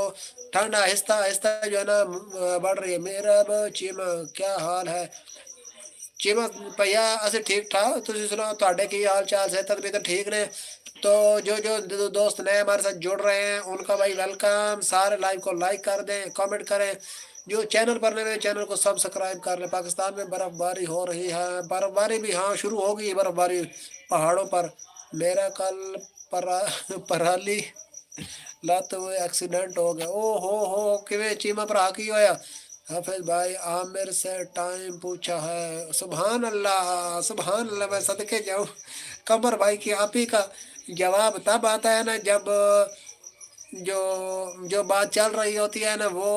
ٹھنڈ آہستہ آہستہ جو ہے نا بڑھ رہی ہے. میرا چیمہ کیا حال ہے؟ چیمہ بھیا اسے ٹھیک ٹھاک. تسی سناؤ تواڈے کی حال چال صحت طبیعت ٹھیک نے؟ تو جو دوست نئے ہمارے ساتھ جڑ رہے ہیں ان کا بھائی ویلکم. سارے لائیو کو لائک کر دیں کامنٹ کریں. جو چینل پر نئے چینل کو سبسکرائب کر لیں. پاکستان میں برف باری ہو رہی ہے. برف باری بھی ہاں شروع ہو گئی. برف باری پہاڑوں پر. میرا کل پرالی لت ہوئے ایکسیڈنٹ ہو گیا. او ہو کیویں چیمہ بھرا کی ہویا؟ حافظ بھائی عامر سے ٹائم پوچھا ہے. سبحان اللہ میں صدقے جاؤں. قمر بھائی کی آپ ہی کا جواب تب آتا ہے نا جب جو بات چل رہی ہوتی ہے نا وہ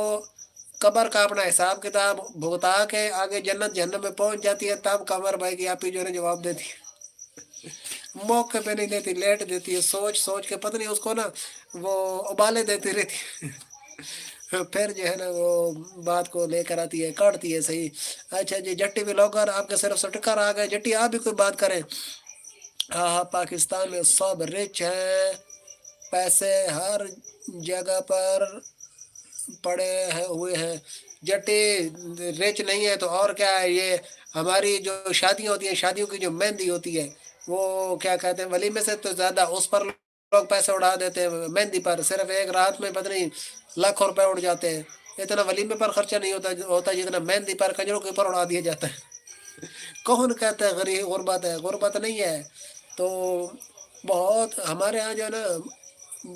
قبر کا اپنا حساب کتاب بھگتا کے آگے جنت جہنم میں پہنچ جاتی ہے. تب قمر بھائی کی آپ ہی جو ہے جواب دیتی ہے. موقع پہ نہیں دیتی لیٹ دیتی ہے. سوچ کے پتہ نہیں اس کو نا وہ ابالے دیتی رہتی ہے. پھر جو ہے نا وہ بات کو لے کر آتی ہے کاٹتی ہے صحیح. اچھا جی جٹی ولاگر آپ کے صرف سٹکر آ گئے. جٹی آپ بھی کوئی بات کریں. ہاں پاکستان میں سب رچ ہیں. پیسے ہر جگہ پر پڑے ہوئے ہیں. جٹی رچ نہیں ہے تو اور کیا ہے. یہ ہماری جو شادیاں ہوتی ہیں شادیوں کی جو مہندی ہوتی ہے وہ کیا کہتے ہیں ولیمے سے تو زیادہ اس پر لوگ پیسے اڑا دیتے ہیں. مہندی پر صرف ایک رات میں پتہ نہیں لاکھوں روپے اڑ جاتے ہیں. اتنا ولیمے پر خرچہ نہیں ہوتا جتنا مہندی پر کنجروں کے اوپر اڑا دیا جاتا ہے. کون کہتا ہے غریب غربت ہے؟ غربت نہیں ہے. تو بہت ہمارے یہاں جو ہے نا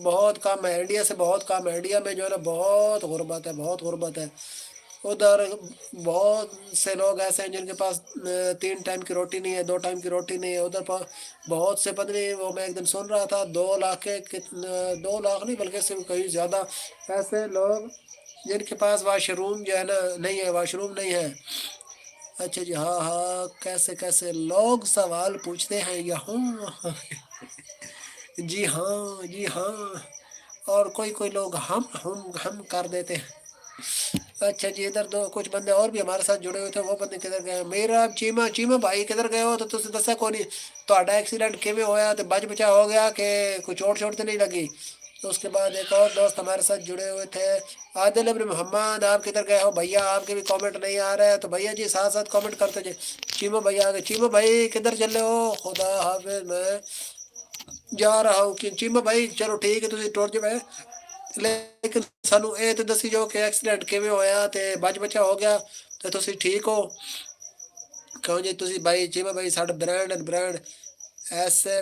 بہت کم ہے. انڈیا سے بہت کم ہے. انڈیا میں جو ہے نا بہت غربت ہے. ادھر بہت سے لوگ ایسے ہیں جن کے پاس 3 ٹائم کی روٹی نہیں ہے 2 ٹائم کی روٹی نہیں ہے. ادھر بہت سے پتہ نہیں وہ میں ایک دن سن رہا تھا 2 لاکھ 2 لاکھ نہیں بلکہ سے کہیں زیادہ ایسے لوگ جن کے پاس واش روم جو ہے نا نہیں ہے. واش روم نہیں ہے. اچھا جی ہاں کیسے لوگ سوال پوچھتے ہیں یہاں. جی ہاں اور کوئی لوگ ہم کر دیتے ہیں. اچھا جی ادھر کچھ بندے اور بھی ہمارے ساتھ جڑے ہوئے تھے. وہ بندے کدھر گئے؟ میرا چیمہ بھائی کدھر گئے ہو؟ تو تسی دسا کو نہیں تہاڈا ایکسیڈنٹ کیویں ہویا تے بچ بچا ہو گیا کہ کوئی چوٹ تو نہیں لگی؟ تو اس کے بعد ایک اور دوست ہمارے ساتھ جڑے ہوئے تھے عادل ابن محمد. آپ کدھر گئے ہو بھیا؟ آپ کے بھی کامنٹ نہیں آ رہے ہیں تو بھیا جی ساتھ کامنٹ کرتے جائے. چیمہ بھیا آ گئے. چیمہ بھائی کدھر چلے ہو؟ خدا حافظ میں جا رہا ہوں. کہ چیمہ بھائی چلو ٹھیک ہے تسی ٹور جائے لیکن سانو اے تے دسی جو کہ ایکسیڈنٹ کیویں ہویا تے بچ بچا ہو گیا تے تسی ٹھیک ہو؟ کہو جی تسی بھائی چیمہ بھائی ساڈا برانڈ ایسے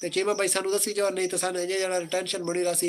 ਤੇ ਚੀਮਾ ਭਾਈ ਸਾਨੂੰ ਦੱਸੀ ਜਾਓ, ਨਹੀਂ ਤਾਂ ਸਾਨੂੰ ਅਜੇ ਜਿਹੜਾ ਟੈਨਸ਼ਨ ਬਣੀ ਰਹੀ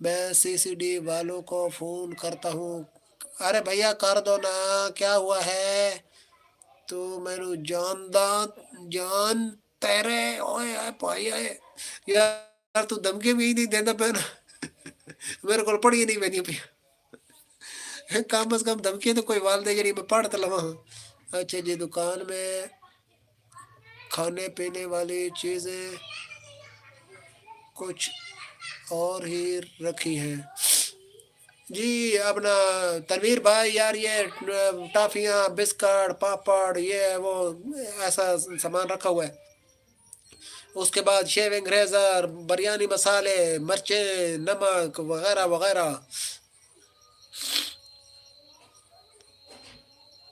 میں CCD والوں کو فون کرتا ہوں. ارے بھیا کر دو نا, کیا ہوا ہے؟ تو میں نے جان تیرے اوئے آئے پائی آئے یار, تو دھمکی بھی نہیں دینا پہ نا. میرے کو پڑھی نہیں بنی پی, کم از کم دھمکی تو کوئی والدے جی میں پڑھ تو لوا ہوں. اچھا جی, دکان میں کھانے پینے والی چیزیں کچھ اور ہی رکھی ہیں. جی اپنا تنویر بھائی یار, یہ ٹافیاں, بسکٹ, پاپڑ, یہ وہ ایسا سامان رکھا ہوا ہے. اس کے بعد شیونگ ریزر, بریانی مسالے, مرچیں, نمک وغیرہ وغیرہ.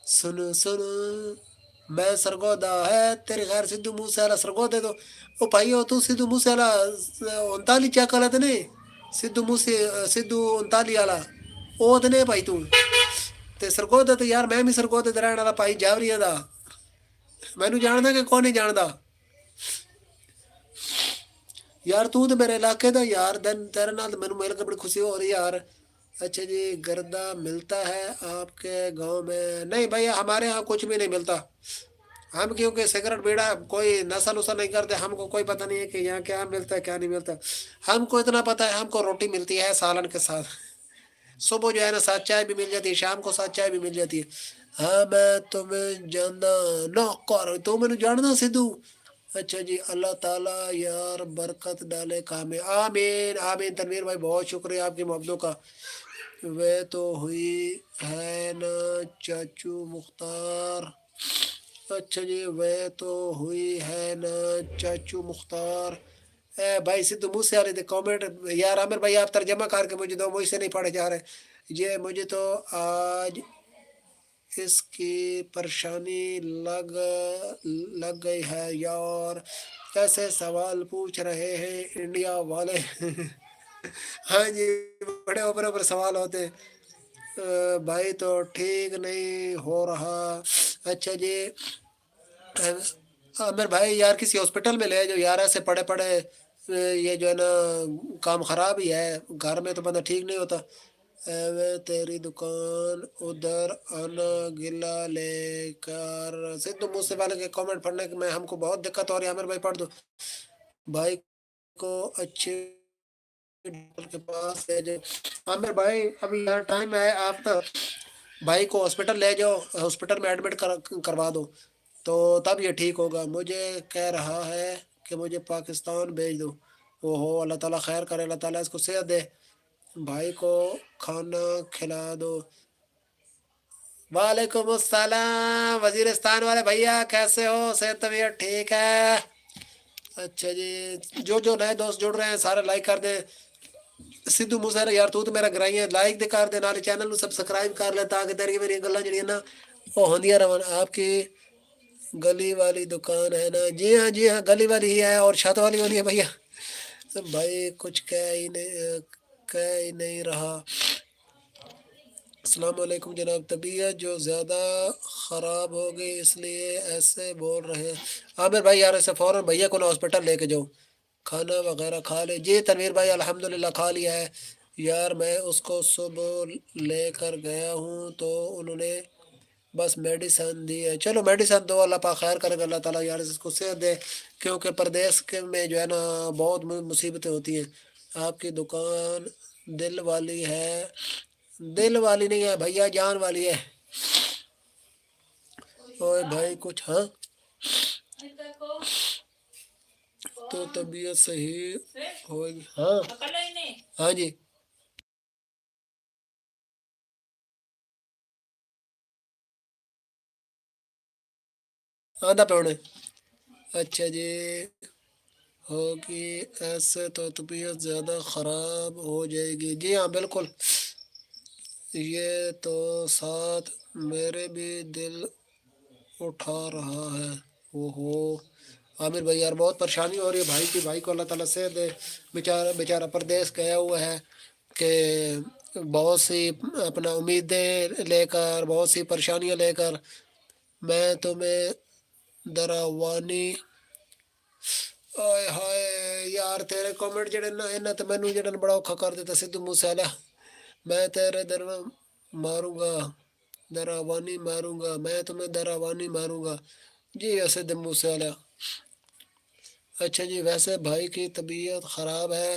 سنو سنو میں سرگودا ہے تیرے خیر سدھو موسے والا سرگودے تو او بھائی ہو تو سدھو موسے والا 39 چیک والا تو نہیں, سدھو 39 والا وہ تو نہیں بھائی تو تے سرگودے تو یار میں بھی سرگودے تے رہن والا بھائی جاوریاں دا. مینوں جاندا کہ کون نہیں جاندا یار, تو میرے علاقے دا یار, دن تیرے نال مینوں مل کے بڑی خوشی ہو رہی یار. اچھا جی, گردہ ملتا ہے آپ کے گاؤں میں؟ نہیں بھائی ہمارے ہاں کچھ بھی نہیں ملتا. ہم کیونکہ سگریٹ بیڑا کوئی نشہ نسا نہیں کرتے, ہم کو کوئی پتہ نہیں ہے کہ یہاں کیا ملتا ہے کیا نہیں ملتا. ہم کو اتنا پتہ ہے, ہم کو روٹی ملتی ہے سالن کے ساتھ. صبح جو ہے نا ساتھ چائے بھی مل جاتی ہے, شام کو ساتھ چائے بھی مل جاتی ہے. ہاں میں تمہیں جاننا نہ کر, تو میں نے جاننا سدھو. اچھا جی, اللہ تعالیٰ یار برکت ڈالے کام میں, آمین آمین. تنویر بھائی بہت شکریہ آپ کی محبتوں کا. وہ تو ہوئی ہے نا چاچو مختار. اچھا جی, وہ تو ہوئی ہے نا چاچو مختار. اے بھائی سدھو موسے والے دے کامنٹ یار, عامر بھائی آپ ترجمہ کر کے مجھے دو, مجھ سے نہیں پڑھے جا رہے. یہ مجھے تو آج اس کی پریشانی لگ گئی ہے یار. ایسے سوال پوچھ رہے ہیں انڈیا والے. ہاں جی, بڑے اوپر سوال ہوتے ہیں. بھائی تو ٹھیک نہیں ہو رہا. اچھا جی عامر بھائی یار کسی ہاسپٹل میں لے جو یار, ایسے پڑے پڑے یہ جو ہے نا کام خراب ہی ہے, گھر میں تو بندہ ٹھیک نہیں ہوتا. تیری دکان ادھر آنا گلا لے کر. سدھو موسے والے کے کامنٹ پڑھنے میں ہم کو بہت دقت ہو رہی ہے. عامر بھائی پڑھ دو. بھائی کو اچھے ڈاکٹر کے پاس لے جاؤ. عامر بھائی ابھی یار ٹائم ہے, آپ تو بھائی کو ہاسپٹل لے جاؤ, ہاسپٹل میں ایڈمٹ کروا دو تو تب یہ ٹھیک ہوگا. مجھے کہہ رہا ہے کہ مجھے پاکستان بھیج دو. او ہو, اللہ تعالیٰ خیر کرے, اللہ تعالیٰ اس کو صحت دے. بھائی کو کھانا کھلا دو. وعلیکم السلام وزیرستان والے بھیا, کیسے ہو؟ صحت طبیعت ٹھیک ہے؟ اچھا جی, جو نئے دوست جڑ رہے ہیں سارے لائک کر دیں. سدھو موسیٰ یار تو میرا گرائی ہے, لائک دے کر دے, نالے چینل نو سبسکرائب کر لے تاکہ تیری میری گلاں جڑیاں نا وہ ہوندیاں رہن. آپ کی گلی والی دکان ہے نا؟ جی ہاں گلی والی ہی ہے, اور چھت والی ہونی ہے بھیا. بھائی کچھ کہہ ہی نہیں رہا. السلام علیکم جناب, طبیعت جو زیادہ خراب ہو گئی اس لیے ایسے بول رہے ہیں. عامر بھائی یار ایسے فوراً بھیا کو نا ہاسپٹل لے کے جاؤ, کھانا وغیرہ کھا لے. جی تنویر بھائی الحمدللہ کھا لیا ہے یار. میں اس کو صبح لے کر گیا ہوں تو انہوں نے بس میڈیسن دی ہے. چلو میڈیسن دو, اللہ پاک خیر کرے گا, اللہ تعالیٰ یار اس کو صحت دے, کیونکہ پردیس کے میں جو ہے نا بہت مصیبتیں ہوتی ہیں. آپ کی دکان دل والی ہے؟ دل والی نہیں ہے بھیا, جان والی ہے. اور بھائی کچھ ہاں تو طبیعت صحیح ہوگی. ہاں جی آدھا پونے. اچھا جی ہوگی, ایسے تو طبیعت زیادہ خراب ہو جائے گی. جی ہاں بالکل, یہ تو ساتھ میرے بھی دل اٹھا رہا ہے. اوہو عامر بھائی یار بہت پریشانی ہو رہی ہے بھائی کی. بھائی کو اللہ تعالیٰ صحت دے, بیچارہ پردیس گیا ہوا ہے کہ بہت سی اپنا امیدیں لے کر, بہت سی پریشانیاں لے کر. میں تمہیں دراوانی آئے ہائے یار تیرے کامنٹ جڑے نا انہاں تے مینوں جڑا بڑا اوکھا کر دیتا سدھو موسیوالا میں تیرے ماروں گا دراوانی ماروں گا میں تمہیں دراوانی ماروں گا جی اسد موسیوالا اچھا جی ویسے بھائی کی طبیعت خراب ہے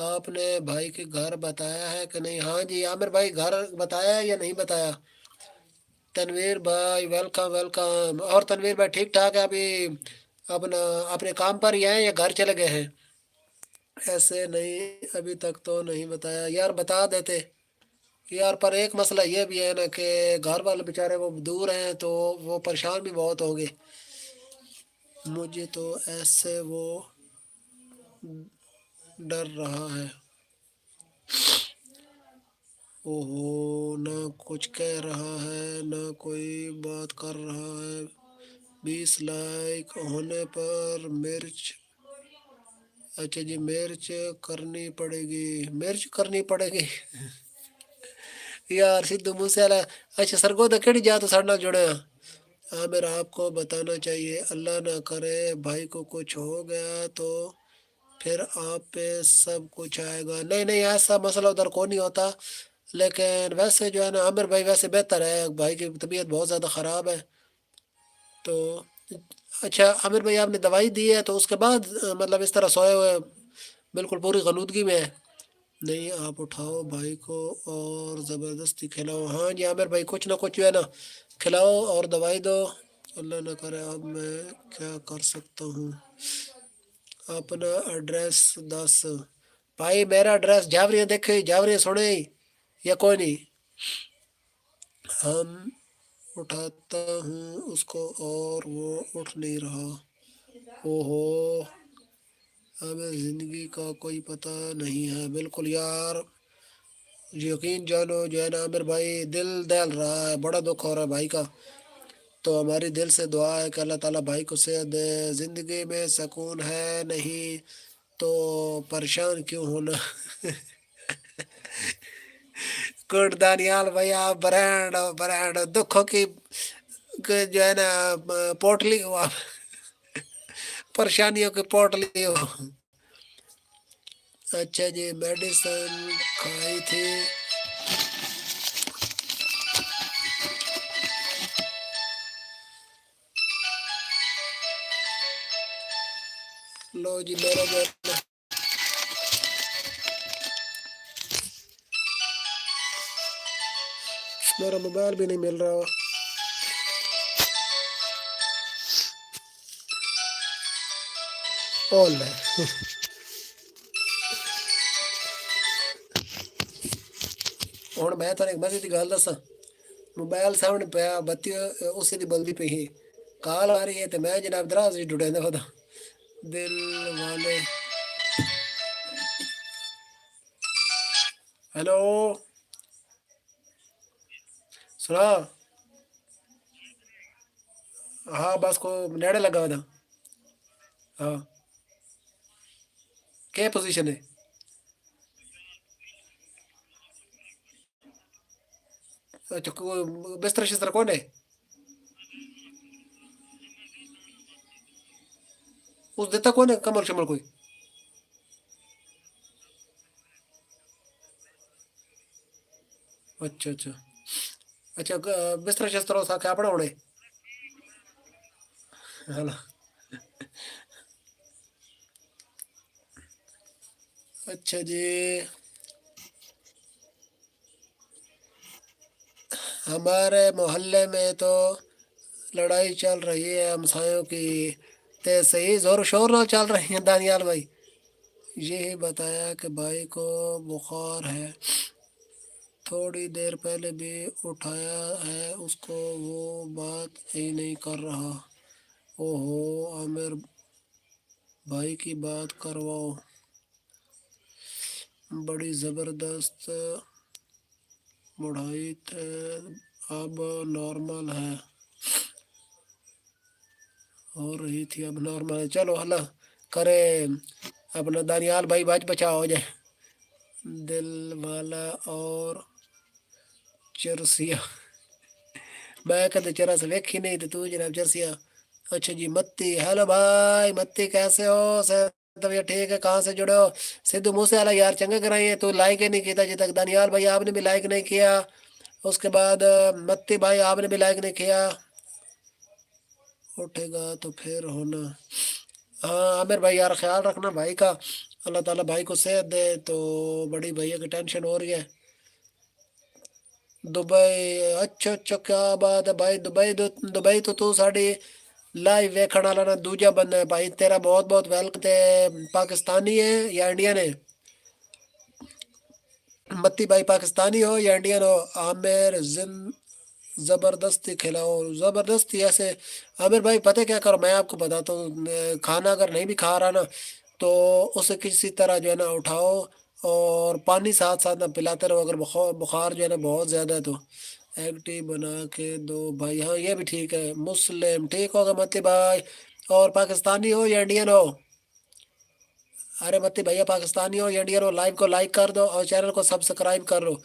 آپ نے بھائی کے گھر بتایا ہے کہ نہیں ہاں جی عامر بھائی گھر بتایا ہے یا نہیں بتایا تنویر بھائی ویلکم ویلکم اور تنویر بھائی ٹھیک ٹھاک ہے ابھی اپنا اپنے کام پر ہی ہیں یا گھر چلے گئے ہیں ایسے نہیں ابھی تک تو نہیں بتایا یار بتا دیتے یار پر ایک مسئلہ یہ بھی ہے نا کہ گھر والے بیچارے وہ دور ہیں تو وہ پریشان بھی بہت ہوں گے مجھے تو ایسے وہ ڈر رہا ہے اوہو نہ کچھ کہہ رہا ہے نہ کوئی بات کر رہا ہے 20 لائک ہونے پر مرچ اچھا جی مرچ کرنی پڑے گی یار سدھو موسیوالا اچھا سرگودا کیڑی جا تو ساڈے نال جڑے ہاں عامر آپ کو بتانا چاہیے اللہ نہ کرے بھائی کو کچھ ہو گیا تو پھر آپ پہ سب کچھ آئے گا نہیں نہیں ایسا مسئلہ ادھر کو نہیں ہوتا لیکن ویسے جو ہے نا عامر بھائی ویسے بہتر ہے بھائی کی طبیعت بہت زیادہ خراب ہے تو اچھا عامر بھائی آپ نے دوائی دی ہے تو اس کے بعد مطلب اس طرح سوئے ہوئے بالکل پوری غنودگی میں ہے نہیں آپ اٹھاؤ بھائی کو اور زبردستی کھلاؤ ہاں جی عامر بھائی کچھ نہ کچھ جو ہے نا کھلاؤ اور دوائی دو اللہ نہ کرے اب میں کیا کر سکتا ہوں اپنا ایڈریس دس بھائی میرا ایڈریس جاوریاں دیکھے جاوریاں سنے یا کوئی نہیں ہم اٹھاتا ہوں اس کو اور وہ اٹھ نہیں رہا اوہو ہمیں زندگی کا کوئی پتہ نہیں ہے بالکل یار یقین جانو جو ہے نا عامر بھائی دل دہل رہا ہے بڑا دکھ ہو رہا ہے بھائی کا تو ہماری دل سے دعا ہے کہ اللہ تعالیٰ بھائی کو صحت دے زندگی میں سکون ہے نہیں تو پریشان کیوں ہونا گڈ دانیال بھائی آپ برانڈ دکھوں کی جو ہے نا پوٹلی ہو آپ پریشانیوں کی پوٹلی ہو اچھا جی میڈیسن کھائی تھی لو جی میرا موبائل بھی نہیں مل رہا آن لائن ہوں میں تھوڑے ایک مزے کی گل دساں موبائل سامنے پیا بتی اسی دی بلدی پئی ہے کال آ رہی ہے تو میں جناب دراز جی ڈھونڈا خدا دل والے ہیلو سنا ہاں بس کو نیڑے لگا ہوا تھا ہاں کیا پوزیشن ہے اچھا بستر شستر کون ہے اس دیتا کون ہے کمر شمر کوئی اچھا اچھا اچھا بستر شستر ہو سکے اپنا ہونے ہلا اچھا جی ہمارے محلے میں تو لڑائی چل رہی ہے ہمسایوں کی تے صحیح زور و شور نہ چل رہی ہیں دانیال بھائی یہی بتایا کہ بھائی کو بخار ہے تھوڑی دیر پہلے بھی اٹھایا ہے اس کو وہ بات ہی نہیں کر رہا اوہو عامر بھائی کی بات کرواؤ بڑی زبردست بڑھائی تھے اب نارمل ہے ہو رہی تھی اب نارمل ہے چلو اللہ کرے اپنا دانیال بھائی بچ بچا ہو جائے دل والا اور چرسیا میں کدے چرس ویکھی نہیں تو جناب چرسیا اچھا جی متی، ہیلو بھائی متی کیسے ہو؟ طبیعت ٹھیک ہے؟ کہاں سے جڑے ہو؟ سدھو موسے والا یار چنگا کرائی ہے، تو لائک ہی نہیں کیا جی تک. دانیال بھائی آپ نے بھی لائک نہیں کیا. اس کے بعد متی بھائی آپ نے بھی لائک نہیں کیا. اٹھے گا تو پھر ہونا. ہاں عامر بھائی یار خیال رکھنا بھائی کا، اللہ تعالیٰ بھائی کو صحت دے. تو بڑی بھیا کی ٹینشن ہو رہی ہے. دبئی، اچھا اچھا کیا بات ہے بھائی. دبئی تو ساڑی لائیو ویکھن والا نا دوجا بندہ ہے بھائی. تیرا بہت بہت ویلکم. تے پاکستانی ہے یا انڈین ہے؟ متی بھائی پاکستانی ہو یا انڈین ہو؟ عامر زبردستی کھلاؤ، زبردستی ایسے. عامر بھائی پتہ کیا کرو، میں آپ کو بتاتا ہوں. کھانا اگر نہیں بھی کھا رہا نا تو اسے کسی طرح جو ہے نا اٹھاؤ اور پانی ساتھ ساتھ نہ پلاتے رہو. اگر بخار جو ہے نا بہت زیادہ ہے تو ایکٹی بنا کے دو بھائی. ہاں یہ بھی ٹھیک ہے. مسلم ٹھیک ہوگا متی بھائی. اور پاکستانی ہو یا انڈین ہو؟ ارے متی بھیا پاکستانی ہو یا انڈین ہو؟ لائیو کو لائک کر دو اور چینل کو سبسکرائب کر لو.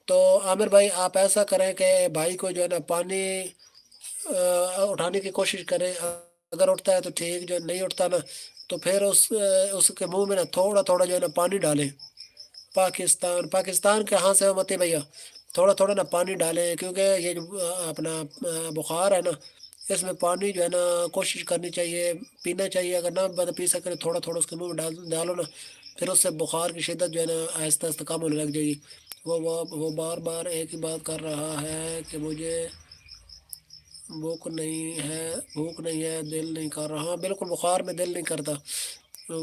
تو عامر بھائی آپ ایسا کریں کہ بھائی کو جو ہے نا پانی اٹھانے کی کوشش کریں. اگر اٹھتا ہے تو ٹھیک، جو نہیں اٹھتا نا تو پھر اس کے منہ میں نا تھوڑا تھوڑا جو ہے نا پانی ڈالیں. پاکستان کہاں سے ہو متی بھیا؟ تھوڑا تھوڑا نا پانی ڈالیں، کیونکہ یہ جو اپنا بخار ہے نا اس میں پانی جو ہے نا کوشش کرنی چاہیے، پینا چاہیے. اگر نہ پی سکے تھوڑا تھوڑا اس کے منہ میں ڈالو نا، پھر اس سے بخار کی شدت جو ہے نا آہستہ آہستہ کم ہونے لگ جائے گی. وہ بار بار ایک ہی بات کر رہا ہے کہ مجھے بھوک نہیں ہے، دل نہیں کر رہا. ہاں بالکل بخار میں دل نہیں کرتا.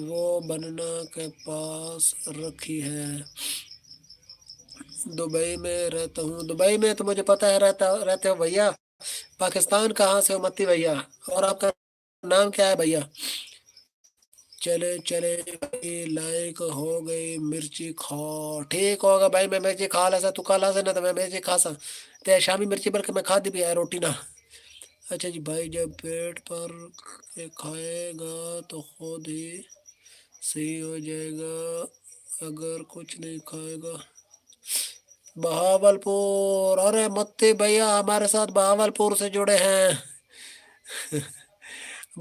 وہ بننا کے پاس رکھی ہے. دبئی میں رہتا ہوں. دبئی میں تو مجھے پتہ ہے رہتے ہو بھیا. پاکستان کہاں سے ہو متی بھیا؟ اور آپ کا نام کیا ہے بھیا؟ چلے لائک ہو گئی. مرچی کھا ٹھیک ہوگا بھائی. میں مرچی کھا لا سا، تو کھا لا سا نا تو میں مرچی کھا سا. تے شامی مرچی بلکہ میں کھا دی بھی ہے روٹی نا. اچھا جی بھائی جب پیٹ پر کے کھائے گا تو خود ہی صحیح ہو جائے گا، اگر کچھ نہیں کھائے گا. بہاولپور، ارے متی بھیا ہمارے ساتھ بہاولپور سے جڑے ہیں.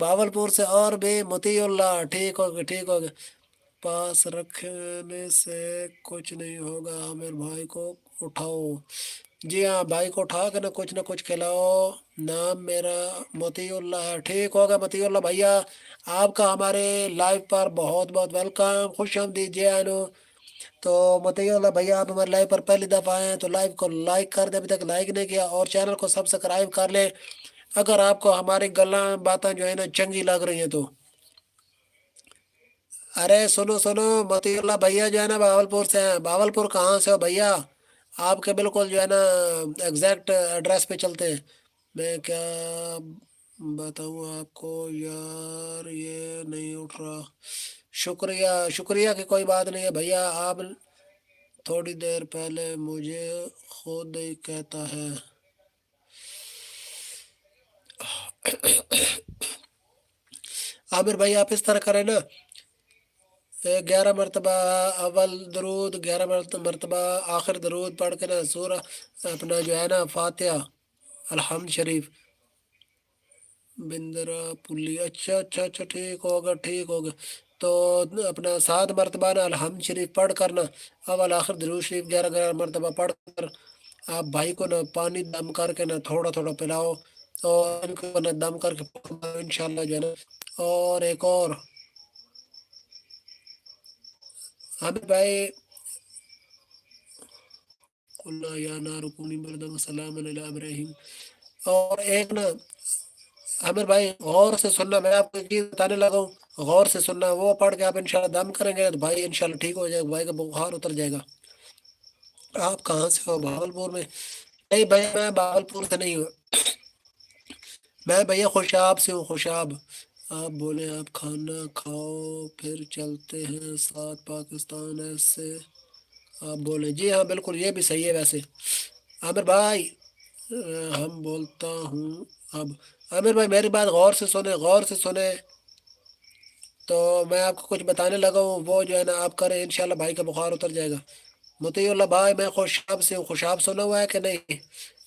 بہاولپور سے. اور بھی متی اللہ ٹھیک ہوگا ٹھیک ہوگا. پاس رکھنے سے کچھ نہیں ہوگا. عامر بھائی کو اٹھاؤ. جی ہاں بھائی کو اٹھا کے نہ کچھ کھلاؤ. نام میرا متی اللہ ہے. ٹھیک ہوگا متی اللہ بھیا. آپ کا ہمارے لائیو پر بہت بہت ویلکم، خوش آمدید جی آنو. تو متی اللہ بھیا آپ ہمارے لائیو پر پہلی دفعہ آئے ہیں تو لائیو کو لائک کر دیں، ابھی تک لائک نہیں کیا، اور چینل کو سبسکرائب کر لیں اگر آپ کو ہماری گلاں باتیں جو ہے نا چنگی لگ رہی ہیں تو. ارے سنو متی اللہ بھیا جو ہے نا بہاولپور سے ہیں. بہاولپور کہاں سے ہو بھیا؟ آپ کے بالکل جو ہے نا ایگزیکٹ ایڈریس پہ چلتے ہیں. میں کیا بتاؤں آپ کو یار، یہ نہیں اٹھ رہا. شکریہ کہ کوئی بات نہیں ہے بھیا. آپ تھوڑی دیر پہلے مجھے خود ہی کہتا ہے. عامر بھائی آپ اس طرح کریں نا، 11 مرتبہ اول درود، 11 مرتبہ آخر درود پڑھ کے نا سورہ اپنا جو ہے نا فاتحہ الحمد شریف بندرا پلی. اچھا ٹھیک ہوگا. تو اپنا 7 مرتبہ نا الحمد شریف پڑھ کرنا اول آخر درود شریف 11 مرتبہ پڑھ کر آپ بھائی کو نا پانی دم کر کے نا تھوڑا تھوڑا پلاؤ، اور ان کو نا دم کر کے انشاءاللہ جو ہے نا. اور ایک اور عامر بھائی، قلنا یا نار کونی بردا سلام علی ابراہیم. اور ایک نا عامر بھائی غور سے سننا، میں آپ کو ایک چیز بتانے لگا ہوں، غور سے سننا. وہ پڑھ کے آپ انشاءاللہ دم کریں گے تو بھائی انشاءاللہ ٹھیک ہو جائے گا، بھائی کا بخار اتر جائے گا. آپ کہاں سے ہو؟ بہاولپور میں. نہیں بھائی میں بہاولپور سے نہیں ہوں، میں بھیا خوشاب سے ہوں. خوشاب. آپ بولیں آپ کھانا کھاؤ پھر چلتے ہیں ساتھ پاکستان ایسے. آپ بولیں جی ہاں بالکل یہ بھی صحیح ہے ویسے. عامر بھائی ہم بولتا ہوں اب. عامر بھائی میری بات غور سے سنیں. تو میں آپ کو کچھ بتانے لگا ہوں، وہ جو ہے نا آپ کریں انشاءاللہ بھائی کا بخار اتر جائے گا. مطیع اللہ بھائی میں خوشاب سے ہوں. خوشاب سنا ہوا ہے کہ نہیں؟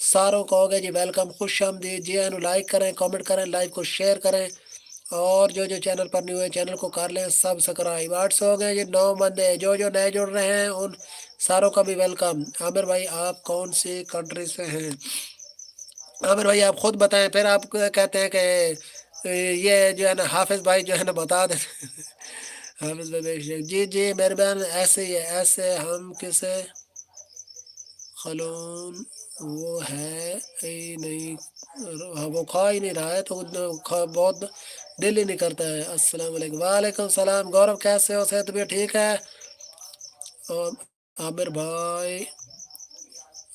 ساروں کو ہو گیا جی ویلکم، خوش آمدید جی۔ لائک کریں، کامنٹ کریں، لائف کو شیئر کریں، اور جو چینل پر نیو ہے چینل کو کر لیں سبسکرائب۔ 800 ہو گئے جی 9 بندے، جو نئے جڑ رہے ہیں ان ساروں کا بھی ویلکم۔ عامر بھائی آپ کون سی کنٹری سے ہیں؟ عامر بھائی آپ خود بتائیں، پھر آپ کہتے ہیں کہ یہ جو ہے نا حافظ بھائی جو ہے نا بتا دیں۔ حافظ بھائی بے شک جی مہربان، ایسے ہی ہے، ایسے ہم کسے خلون وہ ہے ہی نہیں، وہ کھا ہی نہیں رہا ہے تو بہت دل ہی نہیں کرتا ہے۔ السلام علیکم۔ وعلیکم السلام گورو، کیسے ہو؟ صحت بھی ٹھیک ہے؟ اور عامر بھائی،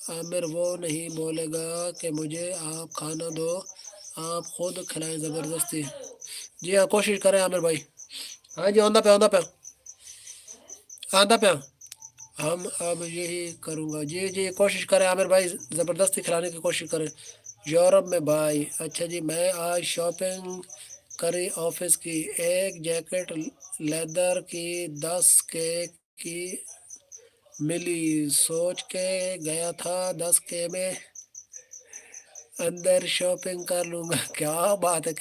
عامر وہ نہیں بولے گا کہ مجھے آپ کھانا دو، آپ خود کھلائیں زبردستی۔ جی ہاں کوشش کریں عامر بھائی۔ ہاں جی آندہ پہ ہم اب یہی کروں گا۔ جی کوشش کریں عامر بھائی، زبردستی کھلانے کی کوشش کریں۔ یورپ میں بھائی، اچھا جی میں آج شاپنگ کری آفس کی، ایک جیکٹ لیدر کی 10 کے کی ملی، سوچ کے گیا تھا 10 کے میں اندر شاپنگ کر لوں گا۔ کیا بات ہے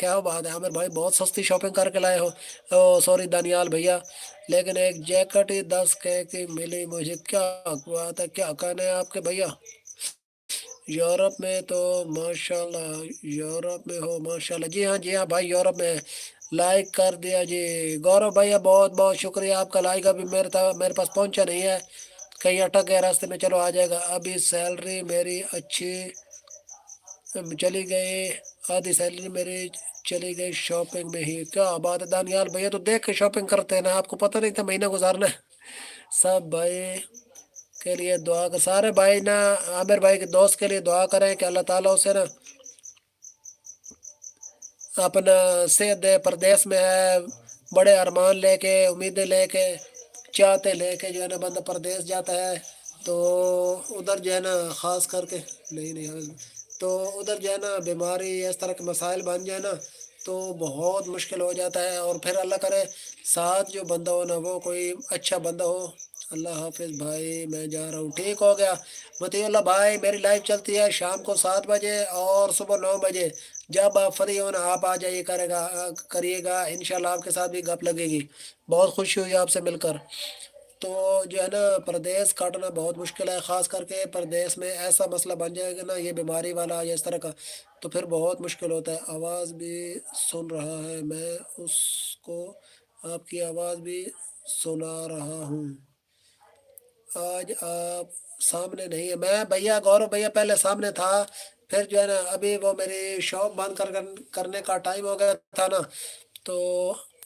عامر بھائی، بہت سستی شاپنگ کر کے لائے ہو۔ سوری دانیال بھیا، لیکن ایک جیکٹ ہی 10 کے کی ملی مجھے، کیا بات ہے، کیا کہنا ہے آپ کے بھیا؟ یورپ میں تو ماشاءاللہ، یورپ میں ہو ماشاءاللہ۔ جی ہاں بھائی یورپ میں لائک کر دیا جی۔ گورو بھیا بہت بہت شکریہ، آپ کا لائک ابھی میرے پاس پہنچا نہیں ہے، کہیں اٹک گیا راستے میں، چلو آ جائے گا۔ ابھی سیلری میری اچھی چلی گئی، آدھی سیلری میری چلی گئی شاپنگ میں ہی۔ کیا بات ہے دانیال بھیا، تو دیکھ کے شاپنگ کرتے ہیں نا، آپ کو پتہ نہیں تھا مہینہ گزارنا ہے۔ سب بھائی کے لیے دعا کر، سارے بھائی نا عامر بھائی کے دوست کے لیے دعا کریں کہ اللہ تعالیٰ اسے نا اپنا صحت دے، پردیس میں ہے، بڑے ارمان لے کے، امیدیں لے کے، چاہتے لے کے جو ہے نا بندہ پردیس جاتا ہے تو ادھر جو ہے نا خاص کر کے نہیں تو ادھر جو ہے نا بیماری اس طرح کے مسائل بن جائے نا تو بہت مشکل ہو جاتا ہے، اور پھر اللہ کرے ساتھ جو بندہ ہو نا وہ کوئی اچھا بندہ ہو۔ اللہ حافظ بھائی میں جا رہا ہوں، ٹھیک ہو گیا متی اللہ بھائی۔ میری لائف چلتی ہے شام کو 7 بجے اور صبح 9 بجے، جب آپ فری ہو نا آپ آ جائیے کریے گا، انشاءاللہ آپ کے ساتھ بھی گپ لگے گی۔ بہت خوشی ہوئی آپ سے مل کر۔ تو جو ہے نا پردیس کاٹنا بہت مشکل ہے، خاص کر کے پردیس میں ایسا مسئلہ بن جائے گا نا یہ بیماری والا یا اس طرح کا، تو پھر بہت مشکل ہوتا ہے۔ آواز بھی سن رہا ہے میں اس کو، آپ کی آواز بھی سنا رہا ہوں، آج آپ سامنے نہیں ہے۔ میں بھیا گورو بھیا پہلے سامنے تھا، پھر جو ہے نا ابھی وہ میری شاپ بند کرنے کا ٹائم ہو گیا تھا نا، تو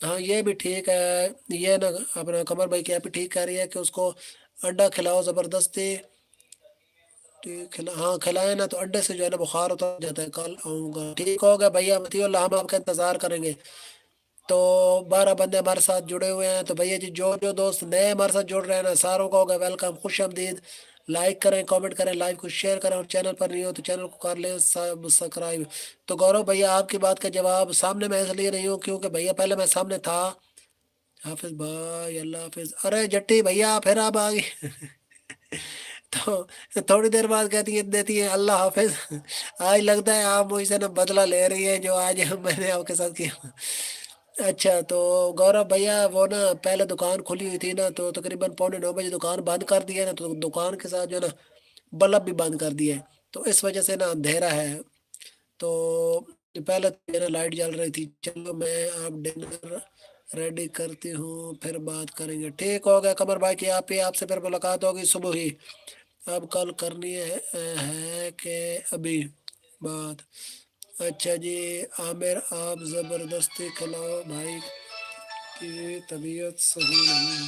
ہاں یہ بھی ٹھیک ہے، یہ نا اپنا قمر بھائی کی بھی ٹھیک کہہ رہی ہے کہ اس کو انڈا کھلاؤ زبردستی، ہاں کھلائے نا تو انڈے سے جو ہے نا بخار اتر جاتا ہے۔ کل آؤں گا، ٹھیک ہوگا بھیا متی اللہ، ہم آپ کا انتظار کریں گے۔ تو 12 بندے ہمارے ساتھ جڑے ہوئے ہیں، تو بھیا جی جو دوست نئے ہمارے ساتھ جڑ رہے ہیں نا ساروں کو ہوگا ویلکم، خوش آمدید۔ لائک کریں، کامنٹ کریں، لائف کو شیئر کریں، اور چینل پر نہیں ہو تو چینل کو کر لیں سبسکرائب۔ تو گورو بھیا آپ کی بات کا جواب سامنے میں اس لیے نہیں ہوں کیونکہ بھیا پہلے میں سامنے تھا۔ حافظ بھائی اللہ حافظ۔ ارے جٹی بھیا پھر آپ آ گئے۔ تو تھوڑی دیر بعد دیتی ہے اللہ حافظ۔ آج لگتا ہے آپ مجھ سے نا بدلہ لے رہی ہے جو آج میں نے آپ کے ساتھ کیا۔ اچھا تو گورو بھیا وہ نا پہلے دکان کھلی ہوئی تھی نا تو تقریباً 8:45 بجے دکان بند کر دی ہے نا، تو دکان کے ساتھ جو ہے نا بلب بھی بند کر دی ہے، تو اس وجہ سے نا اندھیرا ہے، تو پہلے میرا لائٹ جل رہی تھی۔ چلو میں آپ ڈنر ریڈی کرتی ہوں پھر بات کریں گے، ٹھیک ہو گیا قمر بھائی کی آپ سے پھر ملاقات ہوگی صبح ہی، اب کل کرنی ہے کہ ابھی بات؟ اچھا جی عامر آپ زبردستی کھلاؤ، بھائی کی طبیعت صحیح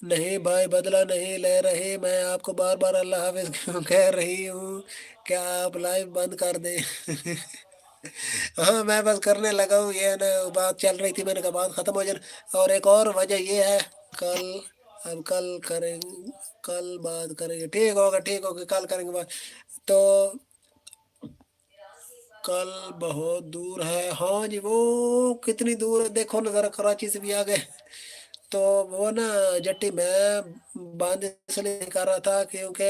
نہیں بھائی، بدلہ نہیں لے رہی، میں آپ کو بار بار اللہ حافظ کیوں کہہ رہی ہوں، کیا آپ لائیو بند کر دیں؟ ہاں میں بس کرنے لگا ہوں، یہ نا بات چل رہی تھی، میں نے کہا بات ختم ہو جائے۔ اور ایک اور وجہ یہ ہے کل بات کریں گے، ٹھیک ہوگا کل کریں گے بات۔ تو کل بہت دور ہے، ہاں جی وہ کتنی دور ہے دیکھو نا ذرا، کراچی سے بھی آ گئے۔ تو وہ نا جٹی میں بند اس لیے کر رہا تھا کیونکہ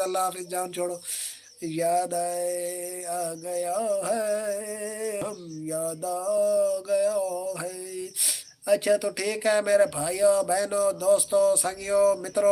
اللہ حافظ جان چھوڑو یاد آ گیا ہے ہم یاد آ گیا ہے اچھا تو ٹھیک ہے میرے بھائیوں بہنوں دوستوں سنگیوں متروں